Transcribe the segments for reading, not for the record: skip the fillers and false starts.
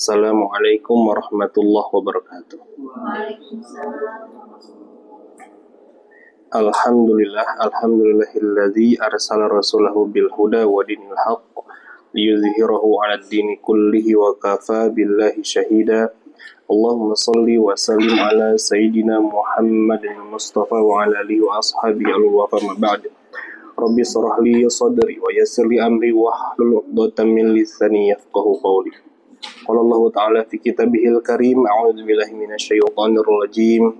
Assalamualaikum warahmatullahi wabarakatuh. Alhamdulillahilladzi arsala rasulahu bil huda wa dinil haqq liyudhhirahu 'alad dini kullihi wa kafa billahi shahida. Allahumma salli wa sallim ala sayyidina Muhammadin Mustafa wa ala alihi wa ashabihi al-wafa ma ba'd. Rabbi shrah li sadri wa yassir li amri wahlul 'uqdatam min lisani yafqahu qawli. Qala Allah Ta'ala fi kitabihil karim, a'udzu billahi minasyaitonir rajim.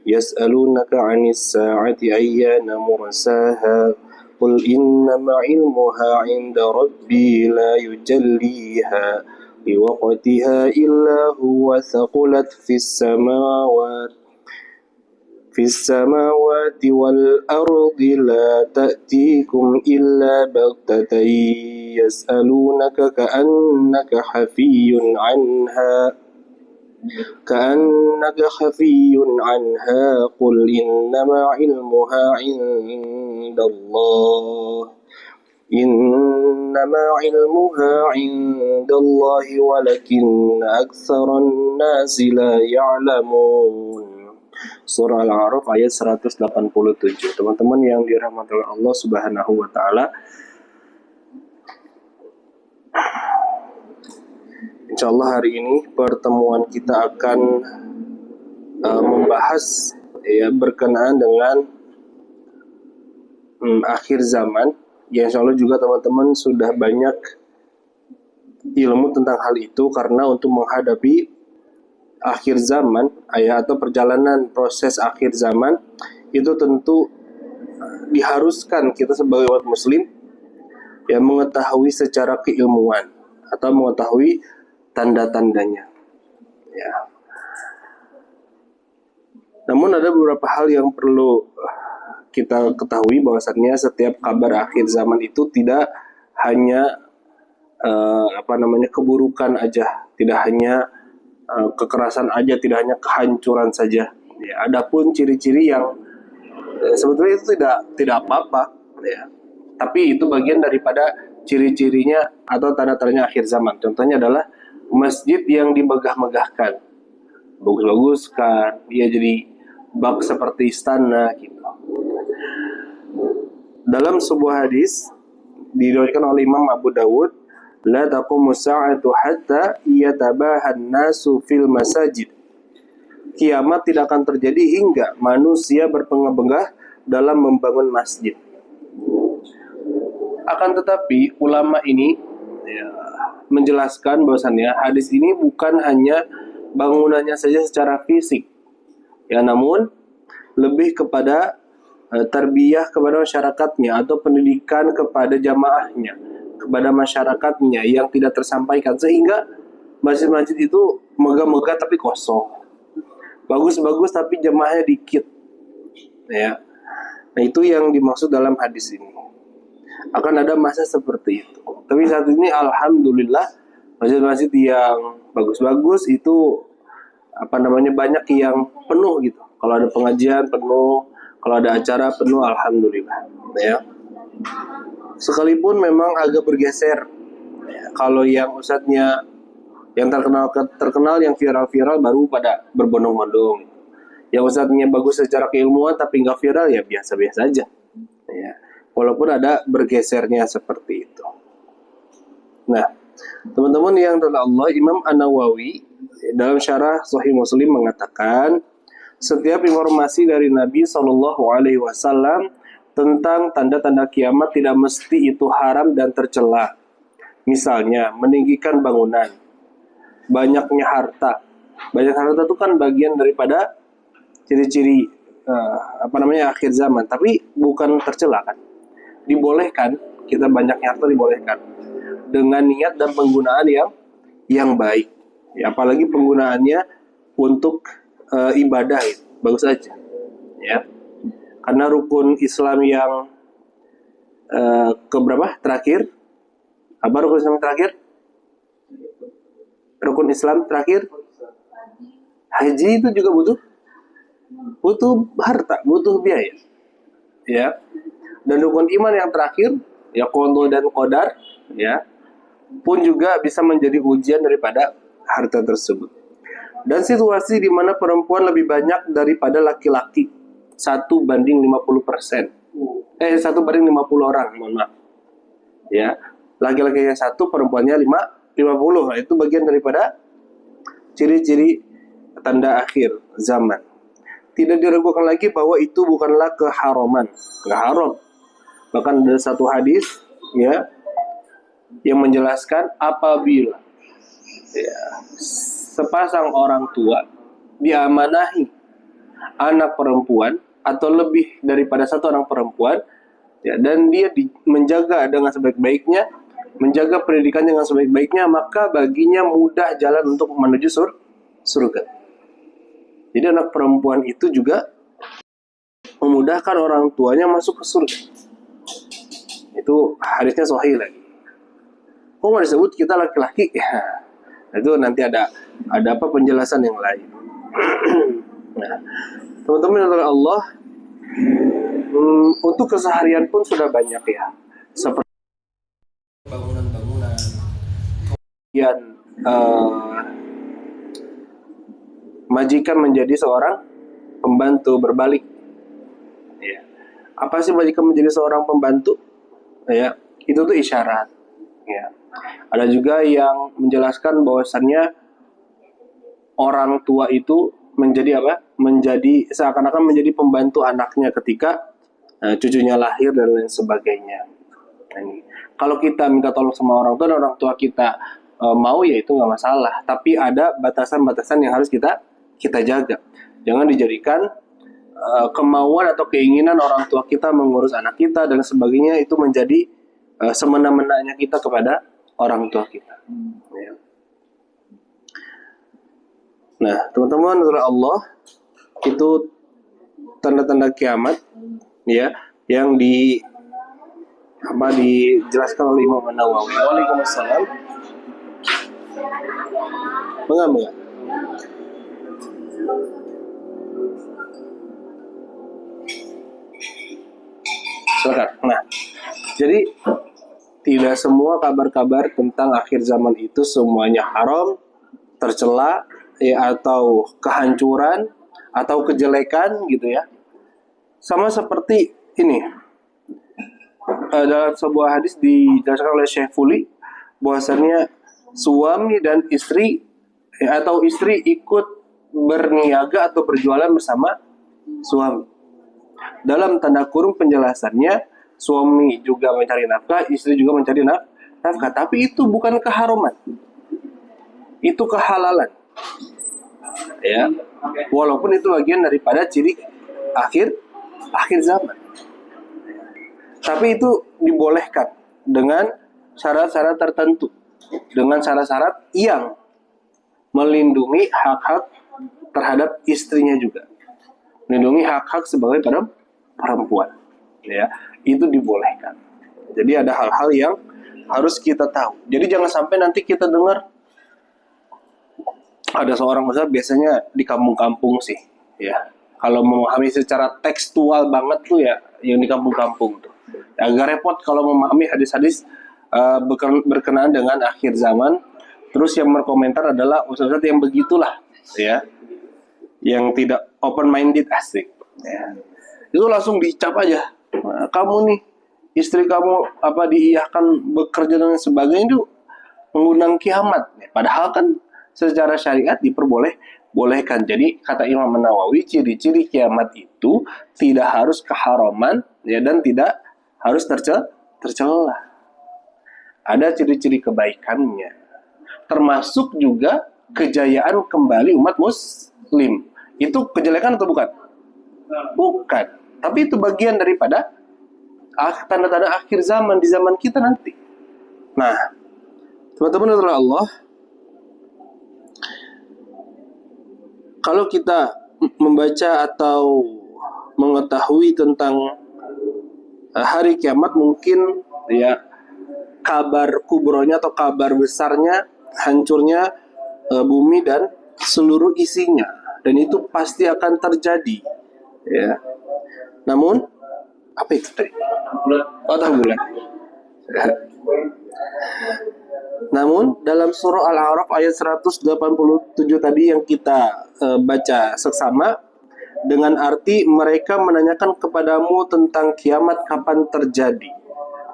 Yas'alunaka 'anis sa'ati ayyana mursaha. Qul innama 'ilmuha 'inda rabbi la yujalliha liwaqtiha illa huwa thaqulat fis samawati wal ardi la ta'tikum illa baghtatan yas'alunaka ka'annaka hafiyyun 'anha qul innama 'ilmuha 'indallahi walakinna aktsaran nasi la ya'lamun. Surah Al-A'raf ayat 187. Teman-teman yang dirahmati oleh Allah Subhanahu wa taala, insyaallah hari ini pertemuan kita akan membahas berkenaan dengan akhir zaman. Ya, insyaallah juga teman-teman sudah banyak ilmu tentang hal itu, karena untuk menghadapi akhir zaman atau perjalanan proses akhir zaman itu tentu diharuskan kita sebagai umat muslim mengetahui secara keilmuan atau mengetahui tanda-tandanya. Ya. Namun ada beberapa hal yang perlu kita ketahui, bahwasannya setiap kabar akhir zaman itu tidak hanya keburukan aja, tidak hanya kekerasan aja, tidak hanya kehancuran saja. Ya, adapun ciri-ciri yang sebetulnya itu tidak apa-apa, ya. Tapi itu bagian daripada ciri-cirinya atau tanda-tandanya akhir zaman. Contohnya adalah masjid yang dimegah-megahkan, bagus-baguskan, dia jadi bak seperti istana gitu. Dalam sebuah hadis diriwayatkan oleh Imam Abu Dawud, la taqumu sa'atu hatta yatabahan nasu fil masajid. Kiamat tidak akan terjadi hingga manusia berpenggah-penggah dalam membangun masjid. Akan tetapi ulama ini menjelaskan bahwasannya hadis ini bukan hanya bangunannya saja secara fisik, namun lebih kepada tarbiyah kepada masyarakatnya atau pendidikan kepada jamaahnya, kepada masyarakatnya yang tidak tersampaikan, sehingga masjid-masjid itu megah-megah tapi kosong, bagus-bagus tapi jemaahnya dikit, ya. Nah, itu yang dimaksud dalam hadis ini. Akan ada masa seperti itu. Tapi saat ini alhamdulillah masjid-masjid yang bagus-bagus itu banyak yang penuh gitu. Kalau ada pengajian penuh, kalau ada acara penuh, alhamdulillah, ya. Sekalipun memang agak bergeser, kalau yang ustadznya yang terkenal yang viral baru pada berbondong-bondong, yang ustadznya bagus secara keilmuan tapi nggak viral, ya biasa-biasa aja, ya. Walaupun ada bergesernya seperti itu. Nah, teman-teman yang dirahmati Allah, Imam An-Nawawi dalam syarah Sahih Muslim mengatakan, setiap informasi dari Nabi SAW tentang tanda-tanda kiamat tidak mesti itu haram dan tercela. Misalnya, meninggikan bangunan, banyaknya harta. Banyak harta itu kan bagian daripada ciri-ciri akhir zaman, tapi bukan tercela kan. Dibolehkan, kita banyaknya harta dibolehkan dengan niat dan penggunaan yang baik. Ya, apalagi penggunaannya untuk ibadah, itu bagus aja, ya. Karena rukun Islam yang keberapa terakhir? Apa rukun Islam terakhir? Rukun Islam terakhir haji itu juga butuh harta, butuh biaya, ya. Dan rukun iman yang terakhir, ya qada dan qadar, ya, pun juga bisa menjadi ujian daripada harta tersebut. Dan situasi di mana perempuan lebih banyak daripada laki-laki, 1 banding 50%. 1 banding 50 orang, mohon maaf. Ya, laki-lakinya 1, perempuannya 50. Nah, itu bagian daripada ciri-ciri tanda akhir zaman. Tidak diragukan lagi bahwa itu bukanlah keharaman, nggak haram. Bahkan ada satu hadis ya yang menjelaskan apabila ya, sepasang orang tua diamanahi anak perempuan atau lebih daripada satu anak perempuan ya, dan dia menjaga dengan sebaik-baiknya, menjaga pendidikan dengan sebaik-baiknya, maka baginya mudah jalan untuk menuju surga. Jadi anak perempuan itu juga memudahkan orang tuanya masuk ke surga. Itu hadisnya sahih lagi. Kok nggak disebut kita laki-laki? Ya, itu nanti ada apa penjelasan yang lain. Nah, teman-teman yang oleh Allah, untuk keseharian pun sudah banyak ya, seperti bangunan-bangunan, kemudian majikan menjadi seorang pembantu berbalik. Ya. Apa sih majikan menjadi seorang pembantu? Ya, itu tuh isyarat. Ya. Ada juga yang menjelaskan bahwasannya orang tua itu menjadi apa? Menjadi seakan-akan menjadi pembantu anaknya ketika cucunya lahir dan lain sebagainya. Nah, ini. Kalau kita minta tolong sama orang tua dan orang tua kita mau, ya itu nggak masalah. Tapi ada batasan-batasan yang harus kita jaga. Jangan dijadikan kemauan atau keinginan orang tua kita mengurus anak kita dan sebagainya itu menjadi semena-menanya kita kepada orang tua kita. Ya. Nah, teman-teman, menurut Allah itu tanda-tanda kiamat ya yang dijelaskan oleh Imam An-Nawawi. Waalaikumsalam. Enggak. Silakan. Nah, jadi tidak semua kabar-kabar tentang akhir zaman itu semuanya haram, tercela, ya, atau kehancuran, atau kejelekan gitu ya. Sama seperti ini. Dalam sebuah hadis dijelaskan oleh Syekh Fuli bahwasannya suami dan istri atau istri ikut berniaga atau berjualan bersama suami. Dalam tanda kurung penjelasannya, suami juga mencari nafkah, istri juga mencari nafkah. Tapi itu bukan keharuman, itu kehalalan. Ya, walaupun itu bagian daripada ciri akhir zaman. Tapi itu dibolehkan dengan syarat-syarat tertentu, dengan syarat-syarat yang melindungi hak-hak terhadap istrinya juga, melindungi hak-hak sebagai perempuan. Ya, itu dibolehkan. Jadi ada hal-hal yang harus kita tahu. Jadi jangan sampai nanti kita dengar ada seorang ustaz, biasanya di kampung-kampung sih, ya. Kalau memahami secara tekstual banget tuh ya, yang di kampung-kampung tuh. Agak repot kalau memahami hadis-hadis berkenaan dengan akhir zaman. Terus yang berkomentar adalah ustaz yang begitulah, ya, yang tidak open minded, asik. Ya. Itu langsung dicap aja. Nah, kamu nih, istri kamu diiyahkan bekerja dan sebagainya itu mengundang kiamat. Padahal kan secara syariat diperbolehkan. Jadi kata Imam Nawawi, ciri-ciri kiamat itu tidak harus keharaman ya, dan tidak harus tercela. Ada ciri-ciri kebaikannya. Termasuk juga kejayaan kembali umat muslim. Itu kejelekan atau bukan? Bukan. Tapi itu bagian daripada tanda-tanda akhir zaman di zaman kita nanti. Nah, teman-teman adalah Allah, kalau kita membaca atau mengetahui tentang hari kiamat, mungkin ya kabar kubronya atau kabar besarnya hancurnya bumi dan seluruh isinya, dan itu pasti akan terjadi ya. Namun apa itu tadi? Alhamdulillah. Namun dalam surah Al-A'raf ayat 187 tadi yang kita baca seksama, dengan arti mereka menanyakan kepadamu tentang kiamat kapan terjadi.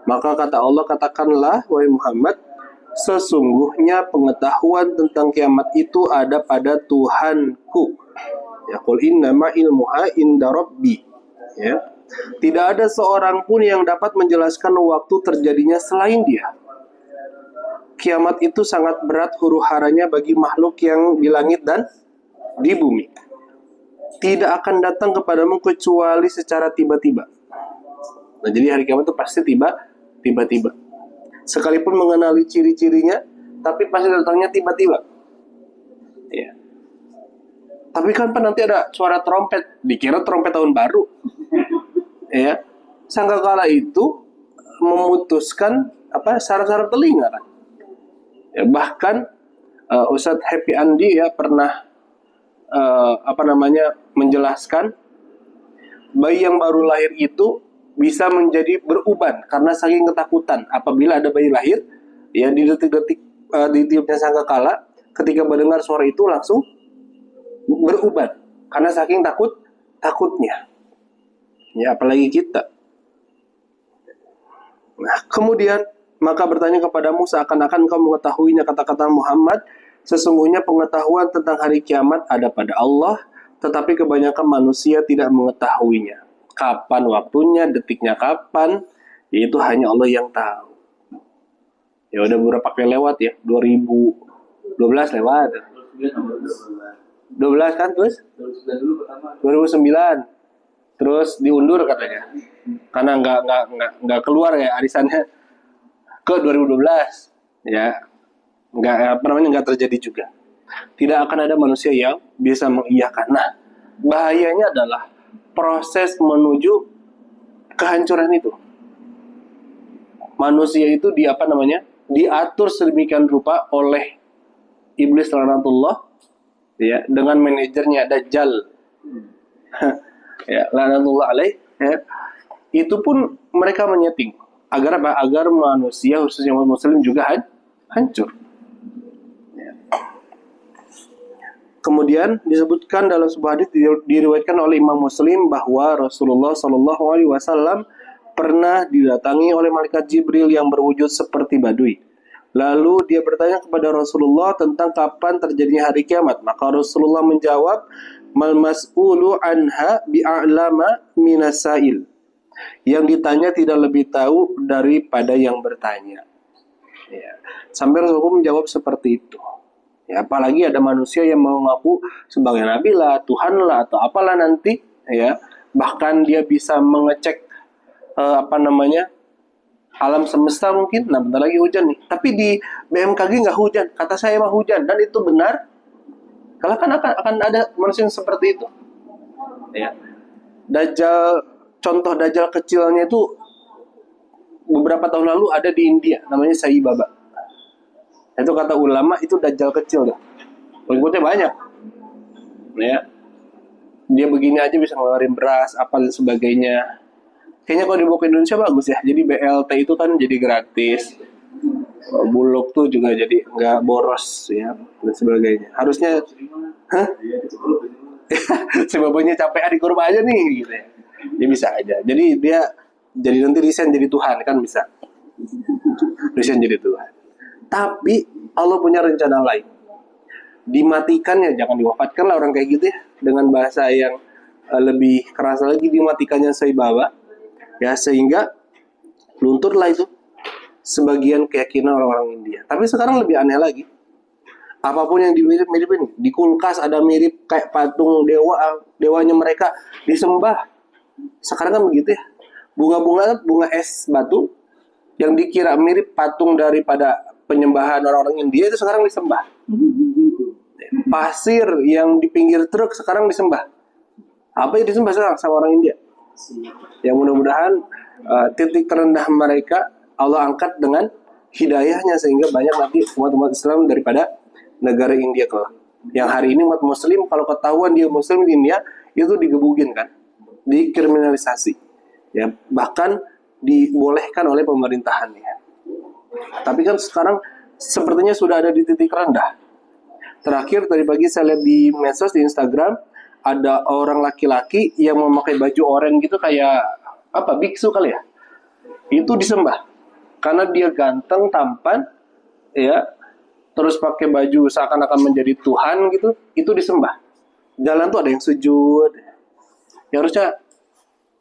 Maka kata Allah, katakanlah wahai Muhammad, sesungguhnya pengetahuan tentang kiamat itu ada pada Tuhanku. Ya, qul innama ilmuha inda rabbi. Ya. Tidak ada seorang pun yang dapat menjelaskan waktu terjadinya selain Dia. Kiamat itu sangat berat huru-haranya bagi makhluk yang di langit dan di bumi. Tidak akan datang kepadamu kecuali secara tiba-tiba. Nah, jadi hari kiamat itu pasti tiba-tiba. Sekalipun mengenali ciri-cirinya, tapi pasti datangnya tiba-tiba. Ya. Tapi kan nanti ada suara trompet, dikira trompet tahun baru. Ya. Sangkakala itu memutuskan saraf-saraf telinga kan. Ya, bahkan Ustadz Happy Andi ya pernah menjelaskan bayi yang baru lahir itu bisa menjadi beruban karena saking ketakutan. Apabila ada bayi lahir, ya di detik-detik ditiupnya sangkakala, ketika mendengar suara itu langsung beruban karena saking takutnya. Ya apalagi kita. Nah, kemudian maka bertanya kepadamu seakan-akan kau mengetahuinya, kata-kata Muhammad, sesungguhnya pengetahuan tentang hari kiamat ada pada Allah, tetapi kebanyakan manusia tidak mengetahuinya. Kapan waktunya, detiknya kapan, yaitu hanya Allah yang tahu. Ya udah beberapa kali lewat ya, 2012 lewat. 12 kan terus? 2009. Terus diundur katanya. Karena nggak keluar ya arisannya ke 2012. Ya. Nggak terjadi juga. Tidak akan ada manusia yang bisa mengiyakan. Nah, bahayanya adalah proses menuju kehancuran itu. Manusia itu diatur sedemikian rupa oleh iblis laknatullah ya dengan manajernya Dajjal. Ya, laknatullah alaih ya. Itu pun mereka menyeting agar manusia khususnya umat muslim juga hancur. Kemudian disebutkan dalam sebuah hadis diriwayatkan oleh Imam Muslim bahwa Rasulullah Shallallahu Alaihi Wasallam pernah didatangi oleh malaikat Jibril yang berwujud seperti badui. Lalu dia bertanya kepada Rasulullah tentang kapan terjadinya hari kiamat. Maka Rasulullah menjawab, "Mal mas'ulu anha bi'alama minasail." Yang ditanya tidak lebih tahu daripada yang bertanya. Ya. Sampai Rasulullah menjawab seperti itu. Ya, apalagi ada manusia yang mengaku sebagai nabi lah, Tuhan lah, atau apalah nanti, ya. Bahkan dia bisa mengecek alam semesta mungkin. Nah, bentar lagi hujan nih. Tapi di BMKG nggak hujan. Kata saya mah hujan dan itu benar. Kalau kan akan ada manusia yang seperti itu. Ya. Contoh Dajjal kecilnya itu beberapa tahun lalu ada di India, namanya Sai Baba. Itu kata ulama itu Dajjal kecil dah. Pengikutnya banyak. Ya. Dia begini aja bisa ngeluarin beras, apa dan sebagainya. Kayaknya kalau dibawa ke Indonesia bagus ya. Jadi BLT itu kan jadi gratis. Bulog tuh juga jadi nggak boros ya dan sebagainya. Harusnya, si babanya capek di kurma aja nih gitu ya. Dia bisa aja. Jadi dia jadi nanti resign jadi Tuhan kan bisa. Resign jadi Tuhan. Tapi Allah punya rencana lain. Dimatikannya, jangan diwafatkan lah orang kayak gitu ya. Dengan bahasa yang lebih keras lagi, dimatikannya Sai Baba. Ya, sehingga lunturlah itu sebagian keyakinan orang-orang India. Tapi sekarang lebih aneh lagi. Apapun yang dimirip-miripin, di kulkas ada mirip kayak patung dewanya mereka disembah. Sekarang kan begitu ya. Bunga es batu yang dikira mirip patung daripada penyembahan orang-orang India itu sekarang disembah. Pasir yang di pinggir truk sekarang disembah. Apa yang disembah sekarang sama orang India? Yang mudah-mudahan titik terendah mereka Allah angkat dengan hidayahnya sehingga banyak nanti umat-umat Islam daripada negara India kelak. Yang hari ini umat Muslim kalau ketahuan dia Muslim di India itu digebugin kan, dikriminalisasi, ya bahkan dibolehkan oleh pemerintahannya. Tapi kan sekarang sepertinya sudah ada di titik rendah. Terakhir tadi pagi saya lihat di medsos, di Instagram, ada orang laki-laki yang memakai baju oranye gitu, kayak apa, biksu kali ya. Itu disembah karena dia ganteng, tampan, ya, terus pakai baju seakan-akan menjadi Tuhan gitu, itu disembah. Jalan tuh ada yang sujud. Ya harusnya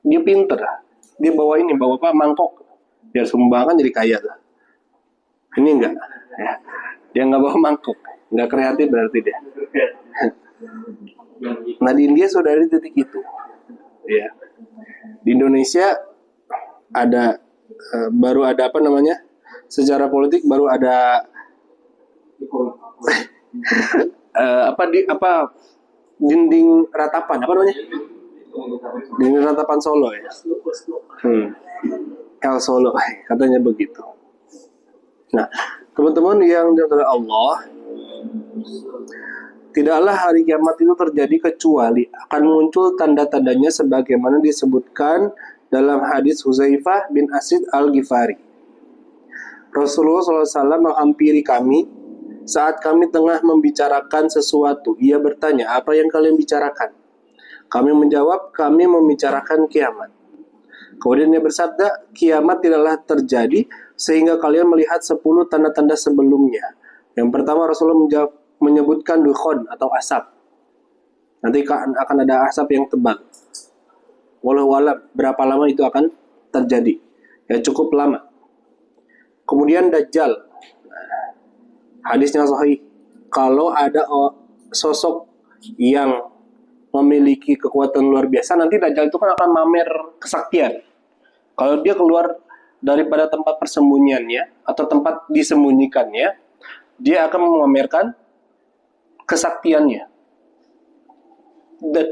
dia pinter, dia bawa apa, mangkok, biar sumbangan jadi kaya tuh. Ini enggak, ya. Dia nggak bawa mangkok, nggak kreatif berarti dia. Nah di India sudah ada titik itu, ya. Di Indonesia ada baru ada apa namanya, secara politik baru ada dinding ratapan, apa namanya, dinding ratapan Solo ya. El Solo katanya begitu. Nah teman-teman yang dimuliakan Allah, tidaklah hari kiamat itu terjadi kecuali akan muncul tanda-tandanya sebagaimana disebutkan dalam hadis Huzaifah bin Asid Al-Ghifari. Rasulullah SAW menghampiri kami saat kami tengah membicarakan sesuatu. Ia bertanya, apa yang kalian bicarakan? Kami menjawab, kami membicarakan kiamat. Kemudian dia bersabda, kiamat tidaklah terjadi sehingga kalian melihat 10 tanda-tanda sebelumnya. Yang pertama Rasulullah menyebutkan dukhon atau asap. Nanti akan ada asap yang tebal. Walau berapa lama itu akan terjadi? Ya cukup lama. Kemudian Dajjal. Hadisnya sahih. Kalau ada sosok yang memiliki kekuatan luar biasa, nanti Dajjal itu kan akan mamer kesaktian. Kalau dia keluar daripada tempat persembunyiannya atau tempat disembunyikannya, dia akan memamerkan kesaktiannya. Dan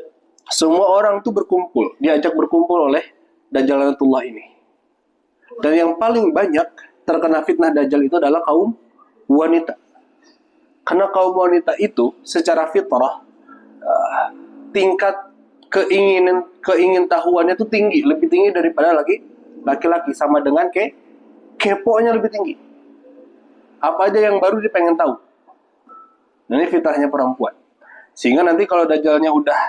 semua orang itu berkumpul, diajak berkumpul oleh Dajjalatullah ini. Dan yang paling banyak terkena fitnah Dajjal itu adalah kaum wanita. Karena kaum wanita itu secara fitrah tingkat keingintahuannya itu tinggi, lebih tinggi daripada laki-laki, sama dengan keponya lebih tinggi. Apa aja yang baru dia pengen tahu. Nah, ini fitrahnya perempuan. Sehingga nanti kalau Dajjalnya udah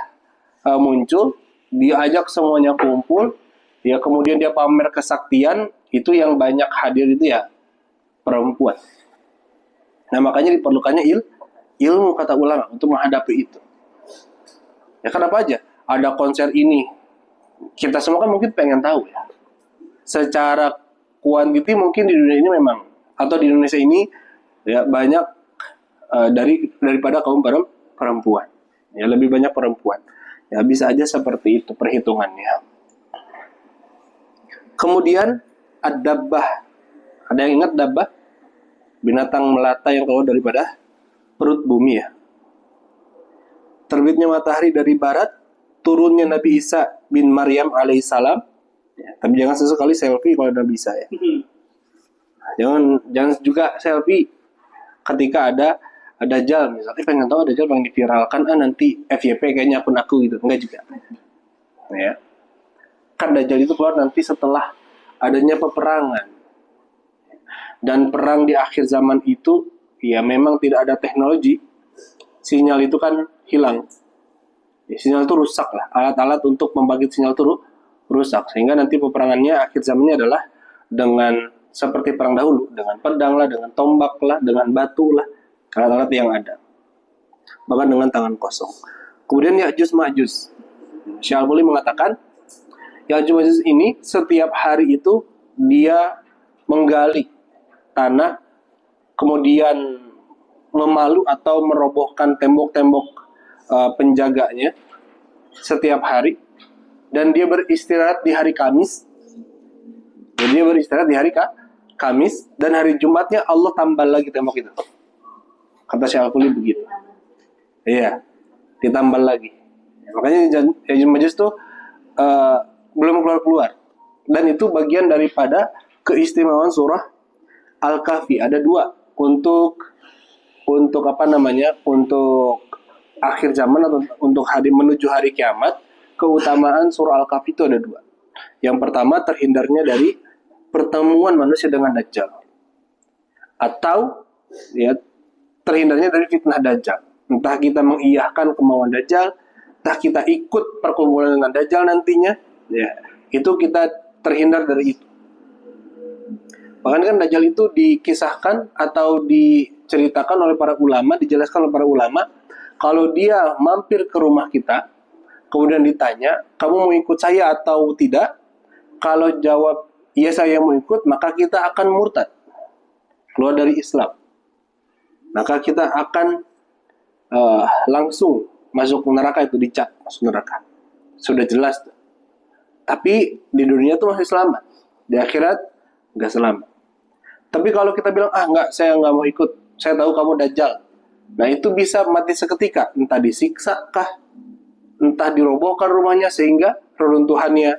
muncul, dia ajak semuanya kumpul, ya kemudian dia pamer kesaktian, itu yang banyak hadir itu ya perempuan. Nah makanya diperlukannya ilmu kata ulama untuk menghadapi itu. Ya kenapa aja ada konser ini, kita semua kan mungkin pengen tahu ya. Secara kuantiti mungkin di dunia ini memang, atau di Indonesia ini ya banyak daripada kaum perempuan. Ya lebih banyak perempuan. Ya bisa aja seperti itu perhitungannya. Kemudian ad-dabbah. Ada yang ingat dabbah? Binatang melata yang keluar daripada perut bumi ya. Terbitnya matahari dari barat, turunnya Nabi Isa bin Maryam alaihissalam. Ya, tapi jangan sesekali selfie kalau Nabi Isa ya. Jangan juga selfie ketika ada Dajjal misalnya, pengen tahu Dajjal pengen diviralkan, nanti FYP kayaknya akun aku gitu. Enggak juga. Ya. Kan Dajjal itu keluar nanti setelah adanya peperangan. Dan perang di akhir zaman itu ya memang tidak ada teknologi. Sinyal itu kan hilang. Ya, sinyal itu rusak lah. Alat-alat untuk membangkit sinyal itu rusak. Sehingga nanti peperangannya akhir zamannya adalah dengan seperti perang dahulu, dengan pedang lah, dengan tombak lah, dengan batu lah, alat-alat yang ada. Bahkan dengan tangan kosong. Kemudian Ya'juj Ma'juj. Syekh Al-Muli mengatakan Ya'juj Ma'juj ini setiap hari itu dia menggali tanah, kemudian memalu atau merobohkan tembok-tembok penjaganya setiap hari, dan dia beristirahat di hari Kamis. Jadi dia beristirahat di hari Kamis, dan hari Jumatnya Allah tambal lagi tembok itu. Kata Syekh Al-Muli begitu. Iya, ditambal lagi. Makanya Ya'juj Ma'juj itu belum keluar. Dan itu bagian daripada keistimewaan surah Al-Kahfi. Ada 2 untuk apa namanya? Untuk akhir zaman atau untuk menuju hari kiamat. Keutamaan surah Al-Kahfi itu ada 2. Yang pertama terhindarnya dari pertemuan manusia dengan Dajjal, atau ya terhindarnya dari fitnah Dajjal. Entah kita mengiyahkan kemauan Dajjal, entah kita ikut perkumpulan dengan Dajjal nantinya, ya itu kita terhindar dari itu. Bahkan kan Dajjal itu dikisahkan atau diceritakan oleh para ulama, dijelaskan oleh para ulama, kalau dia mampir ke rumah kita, kemudian ditanya, kamu mau ikut saya atau tidak? Kalau jawab, iya saya mau ikut, maka kita akan murtad, keluar dari Islam. Maka kita akan langsung masuk neraka, itu dicap masuk neraka. Sudah jelas. Tapi di dunia tuh masih selamat, di akhirat nggak selamat. Tapi kalau kita bilang, enggak, saya nggak mau ikut, saya tahu kamu Dajjal, nah itu bisa mati seketika, entah disiksa kah, entah dirobohkan rumahnya sehingga reruntuhannya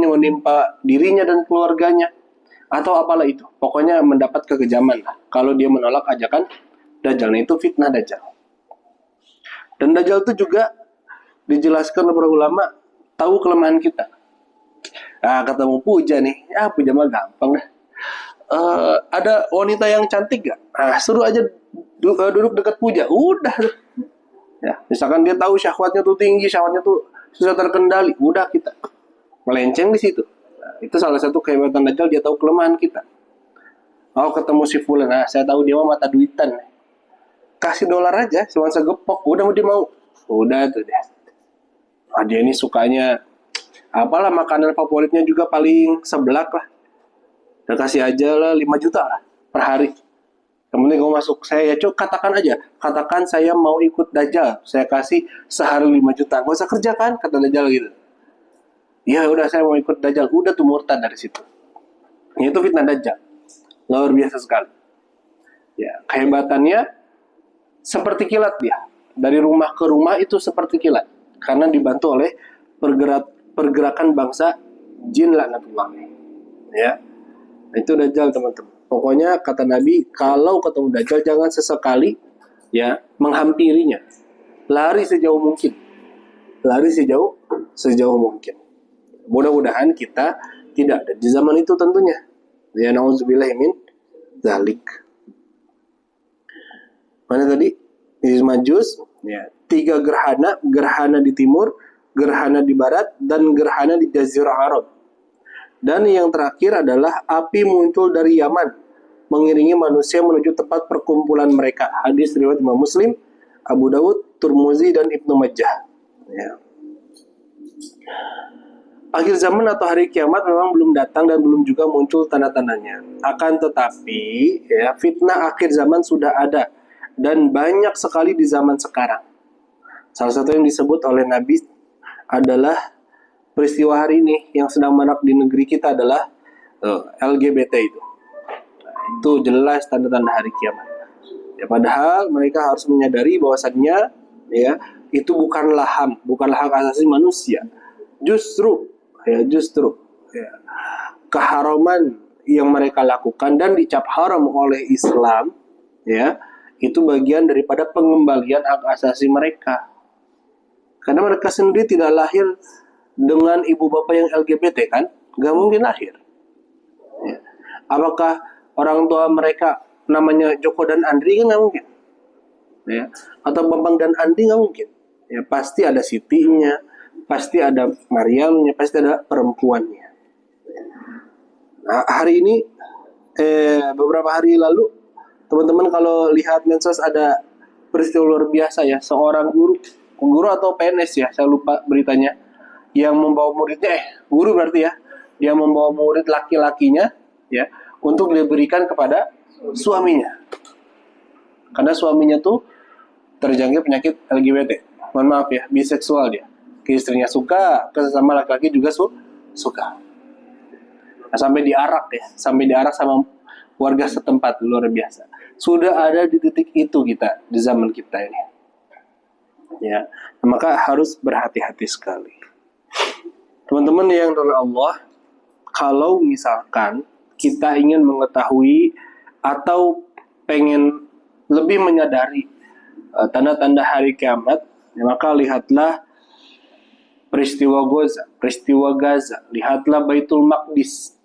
menimpa dirinya dan keluarganya, atau apalah itu, pokoknya mendapat kekejaman lah kalau dia menolak ajakan Dajjal. Nah itu fitnah Dajjal. Dan Dajjal itu juga dijelaskan oleh para ulama, tahu kelemahan kita. Ketemu Puja nih, Puja mah gampang dah. Ada wanita yang cantik gak? Suruh aja duduk dekat Puja, udah. Ya, misalkan dia tahu syahwatnya tuh tinggi, syahwatnya tuh susah terkendali, udah kita melenceng di situ. Nah, itu salah satu kehebatan Dajjal, dia tahu kelemahan kita. Ketemu si Fulan, saya tahu dia mah mata duitan. Kasih dolar aja, cuma segepok, udah dia mau. Udah tuh deh. Dia ini sukanya apalah, makanan favoritnya juga paling seblak lah. Dan kasih aja lah 5 juta lah per hari. Kemudian kamu masuk, saya katakan aja, katakan saya mau ikut Dajjal, saya kasih sehari 5 juta, gak usah kerja kan, kata Dajjal gitu. Ya udah, saya mau ikut Dajjal, udah tuh murtad dari situ. Itu fitnah Dajjal, luar biasa sekali. Ya, kehebatannya seperti kilat dia, dari rumah ke rumah itu seperti kilat, karena dibantu oleh pergerakan bangsa jin laknatullah. Ya. Itu Dajjal, teman-teman. Pokoknya kata Nabi, kalau ketemu Dajjal jangan sesekali ya menghampirinya. Lari sejauh mungkin. Lari sejauh mungkin. Mudah-mudahan kita tidak ada di zaman itu tentunya. Ya nauzubillahi min dzalik. Mana tadi? Majus, ya. 3 gerhana di timur, gerhana di barat, dan gerhana di Jazirah Arab. Dan yang terakhir adalah api muncul dari Yaman, mengiringi manusia menuju tempat perkumpulan mereka. Hadis riwayat Imam Muslim, Abu Dawud, Tirmizi, dan Ibnu Majah. Ya. Akhir zaman atau hari kiamat memang belum datang dan belum juga muncul tanda-tandanya. Akan tetapi, ya, fitnah akhir zaman sudah ada dan banyak sekali di zaman sekarang. Salah satu yang disebut oleh Nabi adalah peristiwa hari ini yang sedang marak di negeri kita adalah LGBT itu. Itu jelas tanda-tanda hari kiamat. Ya, padahal mereka harus menyadari bahwasannya ya itu bukanlah HAM, bukanlah hak asasi manusia. Justru keharaman yang mereka lakukan dan dicap haram oleh Islam, ya itu bagian daripada pengembalian hak asasi mereka. Karena mereka sendiri tidak lahir dengan ibu bapak yang LGBT kan, gak mungkin lahir. Ya. Apakah orang tua mereka namanya Joko dan Andri? Kan gak mungkin. Ya. Atau Bambang dan Andi? Gak mungkin. Ya, pasti ada Sitinya, pasti ada Mariamnya, pasti ada perempuannya. Nah, hari ini beberapa hari lalu, teman-teman kalau lihat medsos ada peristiwa luar biasa ya, seorang guru atau PNS ya, saya lupa beritanya, yang membawa muridnya, guru berarti ya, dia membawa murid laki-lakinya ya untuk diberikan kepada suaminya, karena suaminya tuh terjangkit penyakit LGBT, mohon maaf ya, biseksual dia, ke istrinya suka, ke sesama laki-laki juga suka. Nah, sampai diarak sama warga setempat, luar biasa. Sudah ada di titik itu kita di zaman kita ini, ya, maka harus berhati-hati sekali. Teman-teman yang dirahmati Allah, kalau misalkan kita ingin mengetahui atau pengen lebih menyadari tanda-tanda hari kiamat, ya, maka lihatlah peristiwa Gaza, lihatlah Baitul Maqdis.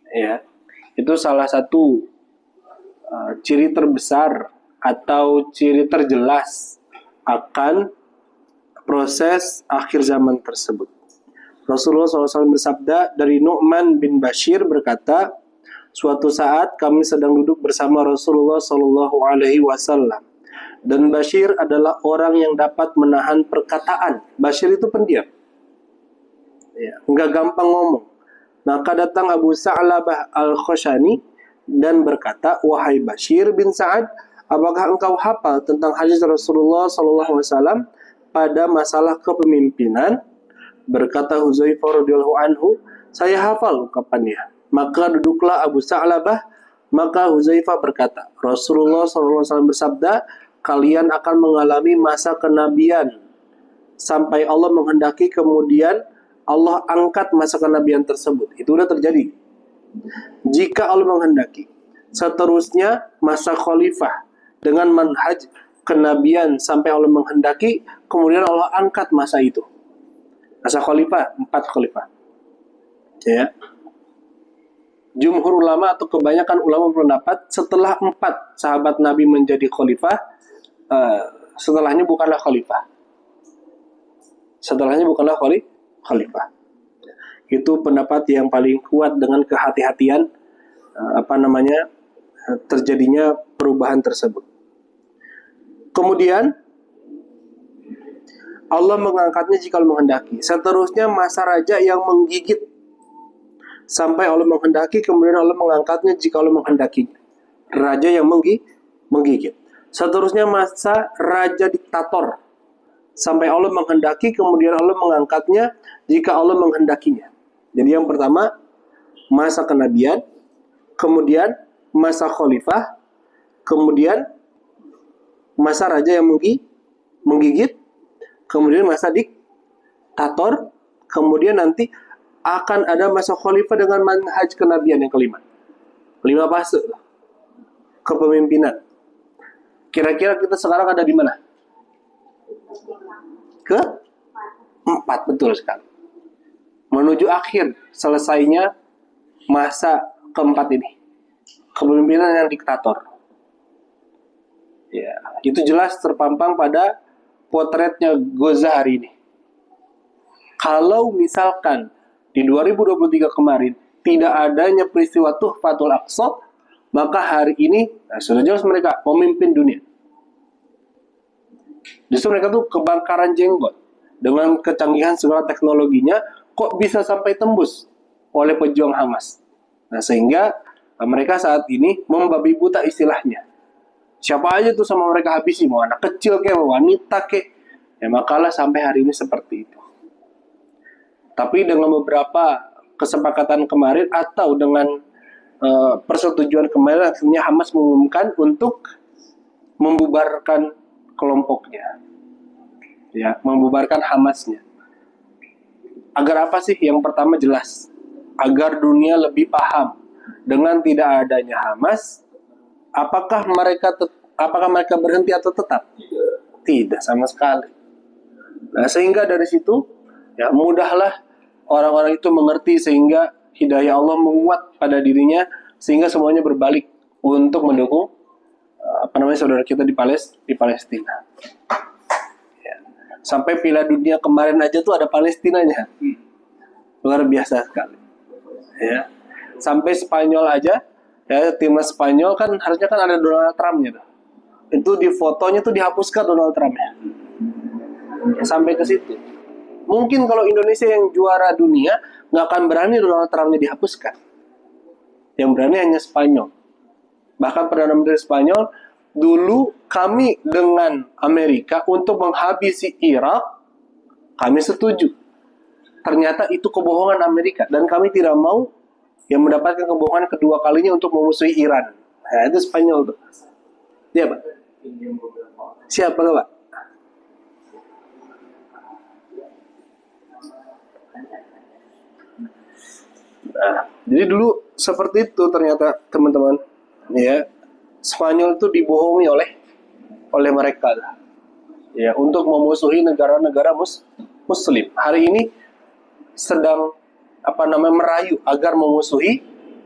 Ya, itu salah satu ciri terbesar atau ciri terjelas akan proses akhir zaman tersebut. Rasulullah SAW bersabda dari Nu'man bin Bashir berkata, suatu saat kami sedang duduk bersama Rasulullah SAW dan Bashir adalah orang yang dapat menahan perkataan. Bashir itu pendiam, ya, nggak gampang ngomong. Maka datang Abu Sa'labah Al-Khushani dan berkata, wahai Bashir bin Sa'ad, apakah engkau hafal tentang hadis Rasulullah SAW pada masalah kepemimpinan? Berkata Huzaifah radhiyallahu anhu, saya hafal ungkapannya. Maka duduklah Abu Sa'labah. Maka Huzaifah berkata, Rasulullah SAW bersabda, kalian akan mengalami masa kenabian sampai Allah menghendaki, kemudian Allah angkat masa kenabian tersebut. Itu sudah terjadi. Jika Allah menghendaki, seterusnya masa khalifah dengan manhaj kenabian sampai Allah menghendaki, kemudian Allah angkat masa itu. Masa khalifah, 4 khalifah. Ya. Jumhur ulama atau kebanyakan ulama berpendapat setelah 4 sahabat Nabi menjadi khalifah, setelahnya bukanlah khalifah. Setelahnya bukanlah khalifah. Itu pendapat yang paling kuat dengan kehati-hatian terjadinya perubahan tersebut. Kemudian Allah mengangkatnya jika Allah menghendaki. Seterusnya masa raja yang menggigit sampai Allah menghendaki, kemudian Allah mengangkatnya jika Allah menghendaki. Raja yang menggigit. Seterusnya masa raja diktator sampai Allah menghendaki, kemudian Allah mengangkatnya jika Allah menghendakinya. Jadi yang pertama masa kenabian, kemudian masa khalifah, kemudian masa raja yang menggigit, kemudian masa diktator, kemudian nanti akan ada masa khalifah dengan manhaj kenabian yang kelima. 5 fase kepemimpinan. Kira-kira kita sekarang ada di mana? Ke-4, betul sekali. Menuju akhir selesainya masa keempat ini. Kepemimpinan yang diktator. Ya, itu jelas terpampang pada potretnya Ghoza hari ini. Kalau misalkan di 2023 kemarin tidak adanya peristiwa Tuhfatul Aqsa, maka hari ini sudah jelas mereka pemimpin dunia. Justru mereka tuh kebakaran jenggot. Dengan kecanggihan segala teknologinya, kok bisa sampai tembus oleh pejuang Hamas. Nah, sehingga mereka saat ini membabi buta istilahnya. Siapa aja tuh sama mereka habisi, mau anak kecil kayak, mau wanita kayak. Ya makalah sampai hari ini seperti itu. Tapi dengan beberapa kesepakatan kemarin atau dengan persetujuan kemarin, akhirnya Hamas mengumumkan untuk membubarkan kelompoknya. Ya, membubarkan Hamasnya. Agar apa sih? Yang pertama jelas, agar dunia lebih paham dengan tidak adanya Hamas, apakah mereka berhenti atau tetap? Tidak sama sekali. Nah, sehingga dari situ ya mudahlah orang-orang itu mengerti, sehingga hidayah Allah menguat pada dirinya, sehingga semuanya berbalik untuk mendukung saudara kita di Palestina. Sampai Piala Dunia kemarin aja tuh ada Palestinanya. Luar biasa sekali. Ya. Sampai Spanyol aja, ya, timnas Spanyol kan harusnya kan ada Donald Trump-nya tuh. Itu di fotonya tuh dihapuskan Donald Trump-nya. Ya, sampai ke situ. Mungkin kalau Indonesia yang juara dunia, nggak akan berani Donald Trump-nya dihapuskan. Yang berani hanya Spanyol. Bahkan Perdana Menteri Spanyol, dulu kami dengan Amerika untuk menghabisi Irak, kami setuju. Ternyata itu kebohongan Amerika, dan kami tidak mau yang mendapatkan kebohongan kedua kalinya untuk memusuhi Iran. Nah, itu Spanyol tuh. Iya, Pak? Siapa, Pak? Nah, jadi dulu seperti itu ternyata, teman-teman. Ya, Spanyol itu dibohongi oleh mereka, ya, untuk memusuhi negara-negara Muslim. Hari ini sedang merayu agar memusuhi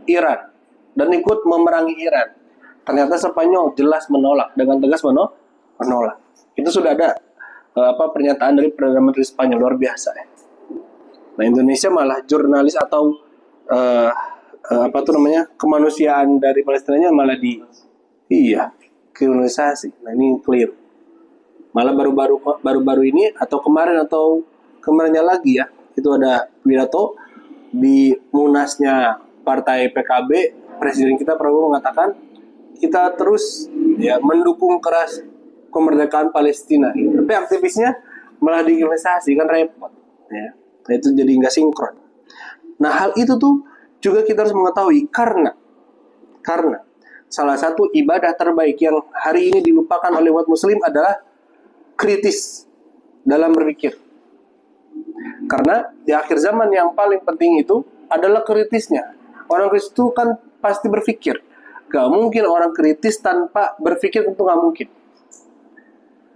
Iran dan ikut memerangi Iran. Ternyata Spanyol jelas menolak, dengan tegas menolak. Itu sudah ada pernyataan dari Perdana Menteri Spanyol, luar biasa ya. Nah, Indonesia malah jurnalis atau kemanusiaan dari Palestinanya malah kriminalisasi. Nah, ini clear. Malah baru-baru ini atau kemarinnya lagi ya, itu ada pidato di Munasnya Partai PKB, Presiden kita Prabowo mengatakan kita terus mendukung keras kemerdekaan Palestina. Tapi aktivisnya malah dikriminalisasi, kan repot ya. Nah, itu jadi nggak sinkron. Nah, hal itu tuh juga kita harus mengetahui karena salah satu ibadah terbaik yang hari ini dilupakan oleh umat muslim adalah kritis dalam berpikir. Karena di akhir zaman yang paling penting itu adalah kritisnya. Orang kritis itu kan pasti berpikir. Gak mungkin orang kritis tanpa berpikir, itu gak mungkin.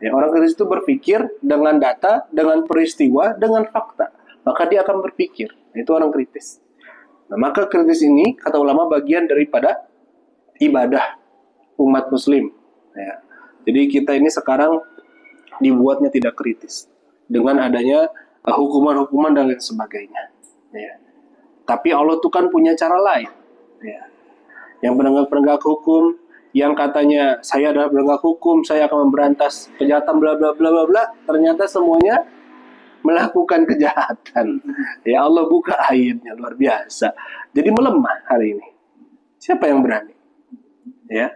Ya, orang kritis itu berpikir dengan data, dengan peristiwa, dengan fakta. Maka dia akan berpikir. Itu orang kritis. Nah, maka kritis ini, kata ulama, bagian daripada ibadah umat muslim. Ya. Jadi kita ini sekarang dibuatnya tidak kritis dengan adanya hukuman-hukuman dan lain sebagainya. Ya. Tapi Allah tuh kan punya cara lain. Ya. Yang penegak hukum, yang katanya saya adalah penegak hukum, saya akan memberantas kejahatan bla bla bla bla bla, ternyata semuanya melakukan kejahatan. Ya, Allah buka ayatnya luar biasa. Jadi melemah hari ini. Siapa yang berani? Ya.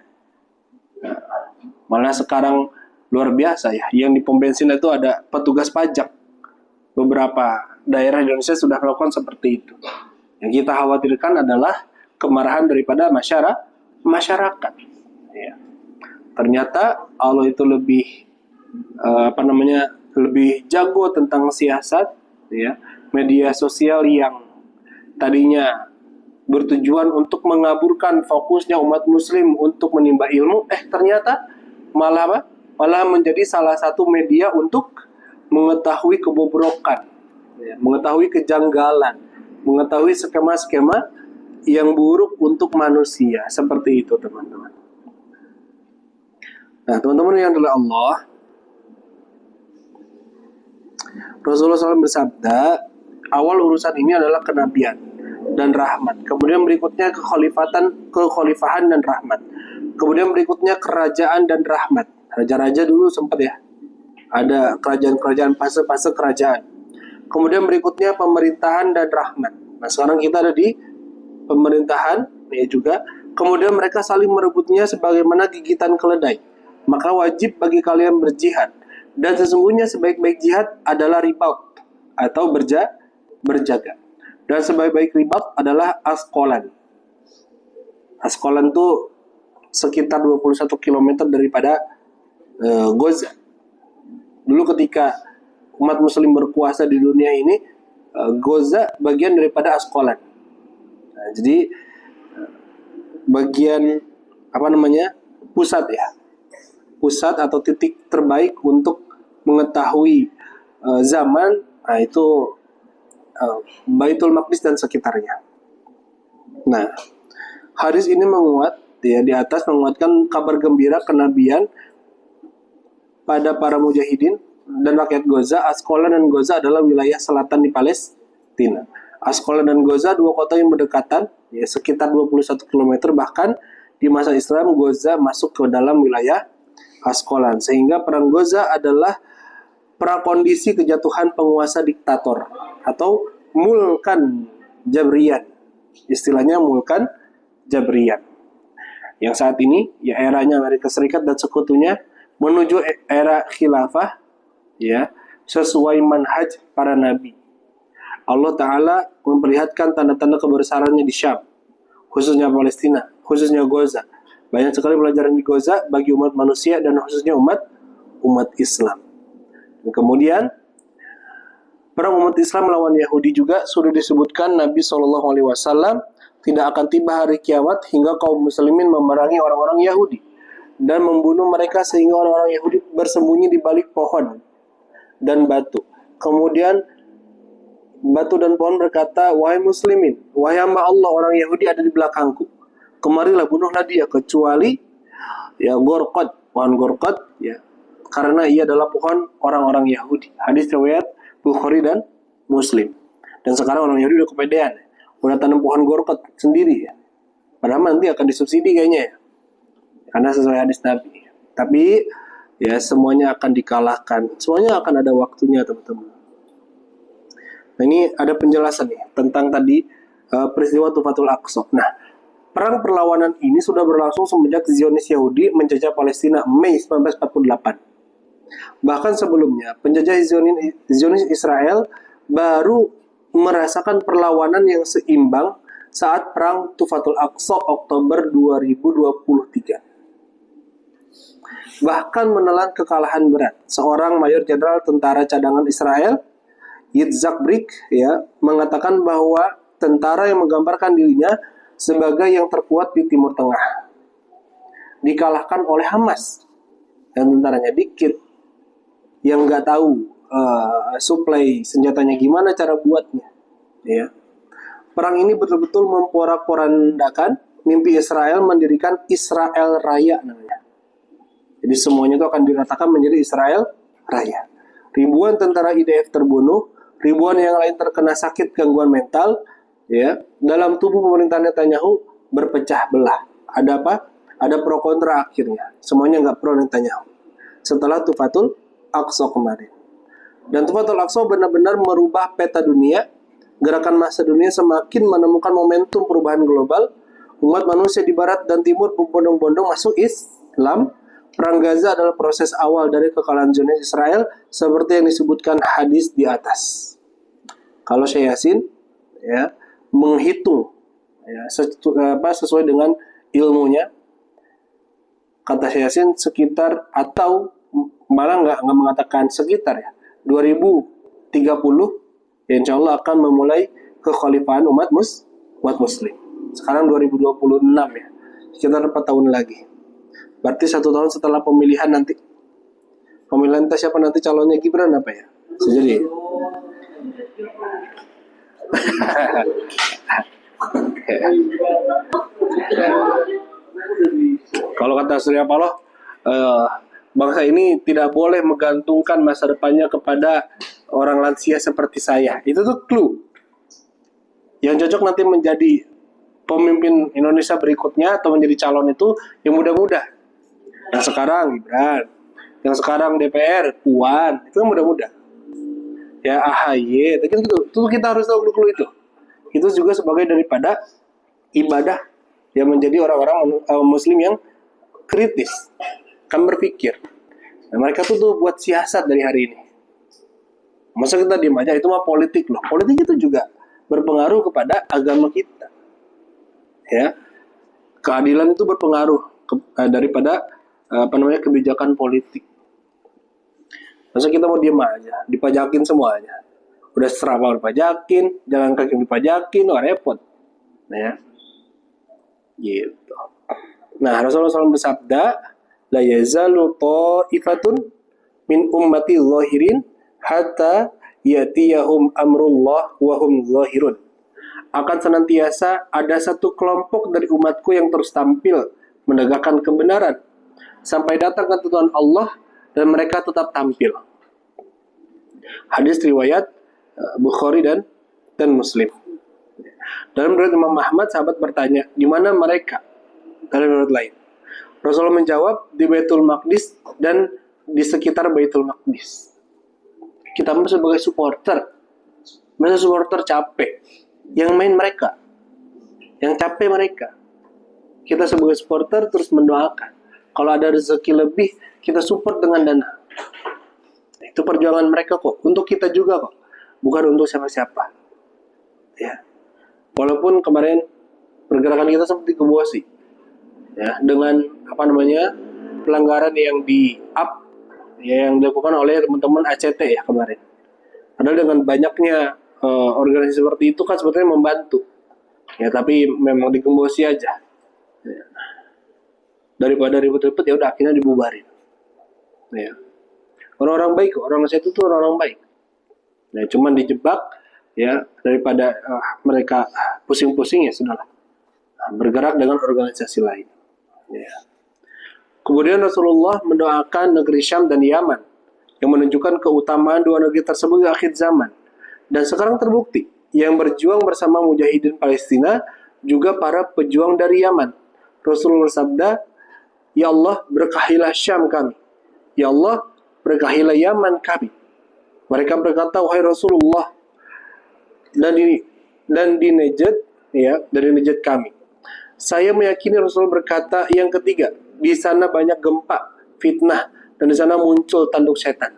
Nah, malah sekarang luar biasa ya. Yang di pom bensin itu ada petugas pajak. Beberapa daerah Indonesia sudah melakukan seperti itu. Yang kita khawatirkan adalah kemarahan daripada masyarakat. Ya. Ternyata Allah itu lebih lebih jago tentang siasat, ya. Media sosial yang tadinya bertujuan untuk mengaburkan fokusnya umat muslim untuk menimba ilmu, ternyata malah menjadi salah satu media untuk mengetahui kebobrokan, ya, mengetahui kejanggalan, mengetahui skema-skema yang buruk untuk manusia. Seperti itu, teman-teman. Nah, teman-teman yang adalah Allah, Rasulullah SAW bersabda, awal urusan ini adalah kenabian dan rahmat. Kemudian berikutnya kekhalifahan dan rahmat. Kemudian berikutnya kerajaan dan rahmat. Raja-raja dulu sempat ya. Ada kerajaan-kerajaan, fase-fase kerajaan. Kemudian berikutnya pemerintahan dan rahmat. Nah, sekarang kita ada di pemerintahan ya juga. Kemudian mereka saling merebutnya sebagaimana gigitan keledai. Maka wajib bagi kalian berjihad. Dan sesungguhnya sebaik-baik jihad adalah ribaut atau berjaga. Dan sebaik-baik ribaut adalah askolan. Askolan itu sekitar 21 km daripada Gaza. Dulu ketika umat muslim berkuasa di dunia ini, Gaza bagian daripada Askolan. Nah, jadi bagian pusat ya. Pusat atau titik terbaik untuk mengetahui zaman, nah itu Baitul Maqdis dan sekitarnya. Nah, hadis ini menguat ya, di atas menguatkan kabar gembira kenabian pada para mujahidin dan rakyat Gaza. Askolan dan Gaza adalah wilayah selatan di Palestina. Askolan dan Gaza dua kota yang berdekatan, ya, sekitar 21 km. Bahkan di masa Islam Gaza masuk ke dalam wilayah Askolan, sehingga perang Gaza adalah prakondisi kejatuhan penguasa diktator atau mulkan Jabrian. Istilahnya mulkan Jabrian. Yang saat ini ya eranya Amerika Serikat dan sekutunya menuju era khilafah, ya, sesuai manhaj para nabi. Allah Ta'ala memperlihatkan tanda-tanda kebesarannya di Syam, khususnya Palestina, khususnya Gaza. Banyak sekali pelajaran di Gaza bagi umat manusia dan khususnya umat Islam. Dan kemudian perang umat Islam melawan Yahudi juga sudah disebutkan Nabi SAW tidak akan tiba hari kiamat hingga kaum muslimin memerangi orang-orang Yahudi dan membunuh mereka sehingga orang-orang Yahudi bersembunyi di balik pohon dan batu. Kemudian batu dan pohon berkata, wahai muslimin, wahai hamba Allah, orang Yahudi ada di belakangku. Kemarilah bunuhlah dia, kecuali ya Gorqad, pohon Gorqad ya, karena ia adalah pohon orang-orang Yahudi. Hadis riwayat Bukhari dan Muslim. Dan sekarang orang Yahudi udah kepedean, udah tanam pohon Gorqad sendiri ya. Padahal nanti akan disubsidi kayaknya ya, karena sesuai hadis Nabi. Tapi ya semuanya akan dikalahkan, semuanya akan ada waktunya teman-teman. Nah ini ada penjelasan nih tentang tadi peristiwa Tufatul Aqsa. Nah, perang perlawanan ini sudah berlangsung semenjak Zionis Yahudi menjajah Palestina Mei 1948. Bahkan sebelumnya, penjajah Zionis Israel baru merasakan perlawanan yang seimbang saat perang Tufatul Aqsa Oktober 2023. Bahkan menelan kekalahan berat. Seorang mayor jenderal tentara cadangan Israel, Yitzhak Brik, ya, mengatakan bahwa tentara yang menggambarkan dirinya sebagai yang terkuat di Timur Tengah dikalahkan oleh Hamas dan tentaranya dikit, yang nggak tahu suplai senjatanya gimana, cara buatnya. Ya. Perang ini betul-betul memporak-porandakan mimpi Israel mendirikan Israel Raya namanya. Jadi semuanya itu akan diratakan menjadi Israel Raya. Ribuan tentara IDF terbunuh, ribuan yang lain terkena sakit gangguan mental, ya. Dalam tubuh pemerintahan Netanyahu berpecah belah. Ada apa? Ada pro kontra akhirnya. Semuanya nggak pro Netanyahu. Setelah Tufatul Aqsa kemarin. Dan Tufatul Aqsa benar-benar merubah peta dunia. Gerakan massa dunia semakin menemukan momentum perubahan global. Umat manusia di barat dan timur berbondong-bondong masuk Islam. Perang Gaza adalah proses awal dari kekalahan Zionis Israel seperti yang disebutkan hadis di atas. Kalau Syekh Yasin ya menghitung ya, sesuai dengan ilmunya, kata Syekh Yasin sekitar, atau malah nggak mengatakan sekitar ya, 2030 ya, insya Allah akan memulai kekhalifahan umat muslim. Sekarang 2026 ya, sekitar 4 tahun lagi. Berarti 1 tahun setelah pemilihan nanti. Pemilihan entah siapa nanti calonnya, Gibran apa ya? Jadi kalau kata Surya Paloh, bangsa ini tidak boleh menggantungkan masa depannya kepada orang lansia seperti saya. Itu tuh clue. Yang cocok nanti menjadi pemimpin Indonesia berikutnya atau menjadi calon itu yang muda-muda. Yang sekarang Gibran, yang sekarang DPR Puan, itu kan muda-muda. Ya AHY, itu kita harus tahu clue itu. Itu juga sebagai daripada ibadah yang menjadi orang-orang Muslim yang kritis, kan berpikir. Nah, mereka tuh buat siasat dari hari ini. Masa kita diam aja? Itu mah politik loh. Politik itu juga berpengaruh kepada agama kita. Ya, keadilan itu berpengaruh daripada kebijakan politik. Masa kita mau diam aja, dipajakin semuanya. Udah seraba dipajakin, jalan kaki dipajakin, nggak repot. Nah, ya. Gitu. Nah, Rasulullah SAW bersabda, la yazalu ta'ifatun min ummati zahirin hatta yatiyahum amrullah wa hum zahirun. Akan senantiasa ada satu kelompok dari umatku yang terus tampil menegakkan kebenaran sampai datang ketentuan Allah dan mereka tetap tampil. Hadis riwayat Bukhari dan Muslim. Dalam riwayat Imam Ahmad, sahabat bertanya, di mana mereka? Dalam riwayat lain, Rasulullah menjawab, di Baitul Maqdis dan di sekitar Baitul Maqdis. Kita sebagai supporter, masa supporter capek, yang main mereka, yang capek mereka. Kita sebagai supporter terus mendoakan. Kalau ada rezeki lebih, kita support dengan dana. Itu perjuangan mereka kok, untuk kita juga kok, bukan untuk siapa-siapa. Ya. Walaupun kemarin pergerakan kita seperti Kebosi, ya, dengan pelanggaran yang di-up, ya, yang dilakukan oleh teman-teman ACT ya kemarin. Padahal dengan banyaknya organisasi seperti itu kan sebetulnya membantu. Ya, tapi memang digembosi aja. Ya. Daripada ribut-ribut ya udah akhirnya dibubarin. Ya. Orang-orang baik, orang ACT itu orang-orang baik. Ya, cuman dijebak ya, daripada mereka pusing-pusing ya sudahlah. Bergerak dengan organisasi lain. Ya. Kemudian Rasulullah mendoakan negeri Syam dan Yaman, yang menunjukkan keutamaan dua negeri tersebut di akhir zaman. Dan sekarang terbukti, yang berjuang bersama mujahidin Palestina juga para pejuang dari Yaman. Rasulullah bersabda, "Ya Allah, berkahilah Syam kami. Ya Allah, berkahilah Yaman kami." Mereka berkata, "Wahai Rasulullah, dan di Najd, ya, dari Najd kami." Saya meyakini Rasulullah berkata yang ketiga, di sana banyak gempa, fitnah, dan di sana muncul tanduk setan.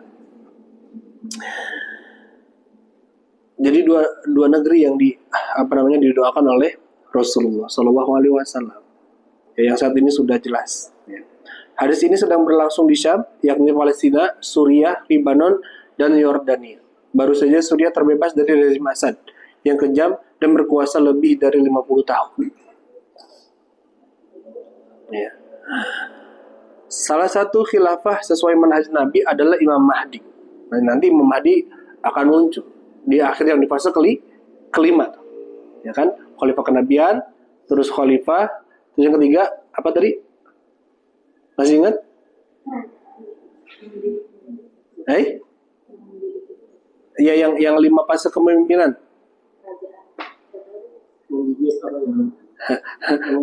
Jadi dua negeri yang didoakan oleh Rasulullah Shallallahu Alaihi Wasallam. Yang saat ini sudah jelas. Ya. Hadis ini sedang berlangsung di Syam, yakni Palestina, Suriah, Lebanon, dan Yordania. Baru saja Suriah terbebas dari rezim Assad yang kejam dan berkuasa lebih dari 50 tahun. Ya. Salah satu khilafah sesuai manhaj Nabi adalah Imam Mahdi. Nah, nanti Imam Mahdi akan muncul di akhir yang di fase kelima, ya kan? Khalifah kenabian, terus khalifah, terus yang ketiga apa tadi? Masih ingat? Ya, yang 5 fase kepemimpinan.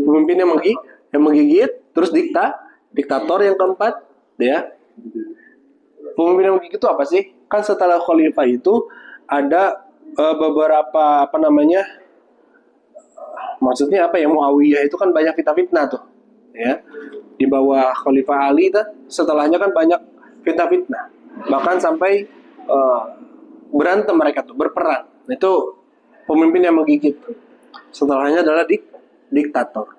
Pemimpin yang menggigit, terus diktator yang keempat, ya. Pemimpin yang menggigit itu apa sih? Kan setelah khalifah itu ada beberapa maksudnya apa ya, Muawiyah itu kan banyak fitnah tuh, ya. Di bawah Khalifah Ali setelahnya kan banyak fitnah, bahkan sampai berantem mereka tuh, berperang. Itu pemimpin yang menggigit. Setelahnya adalah diktator.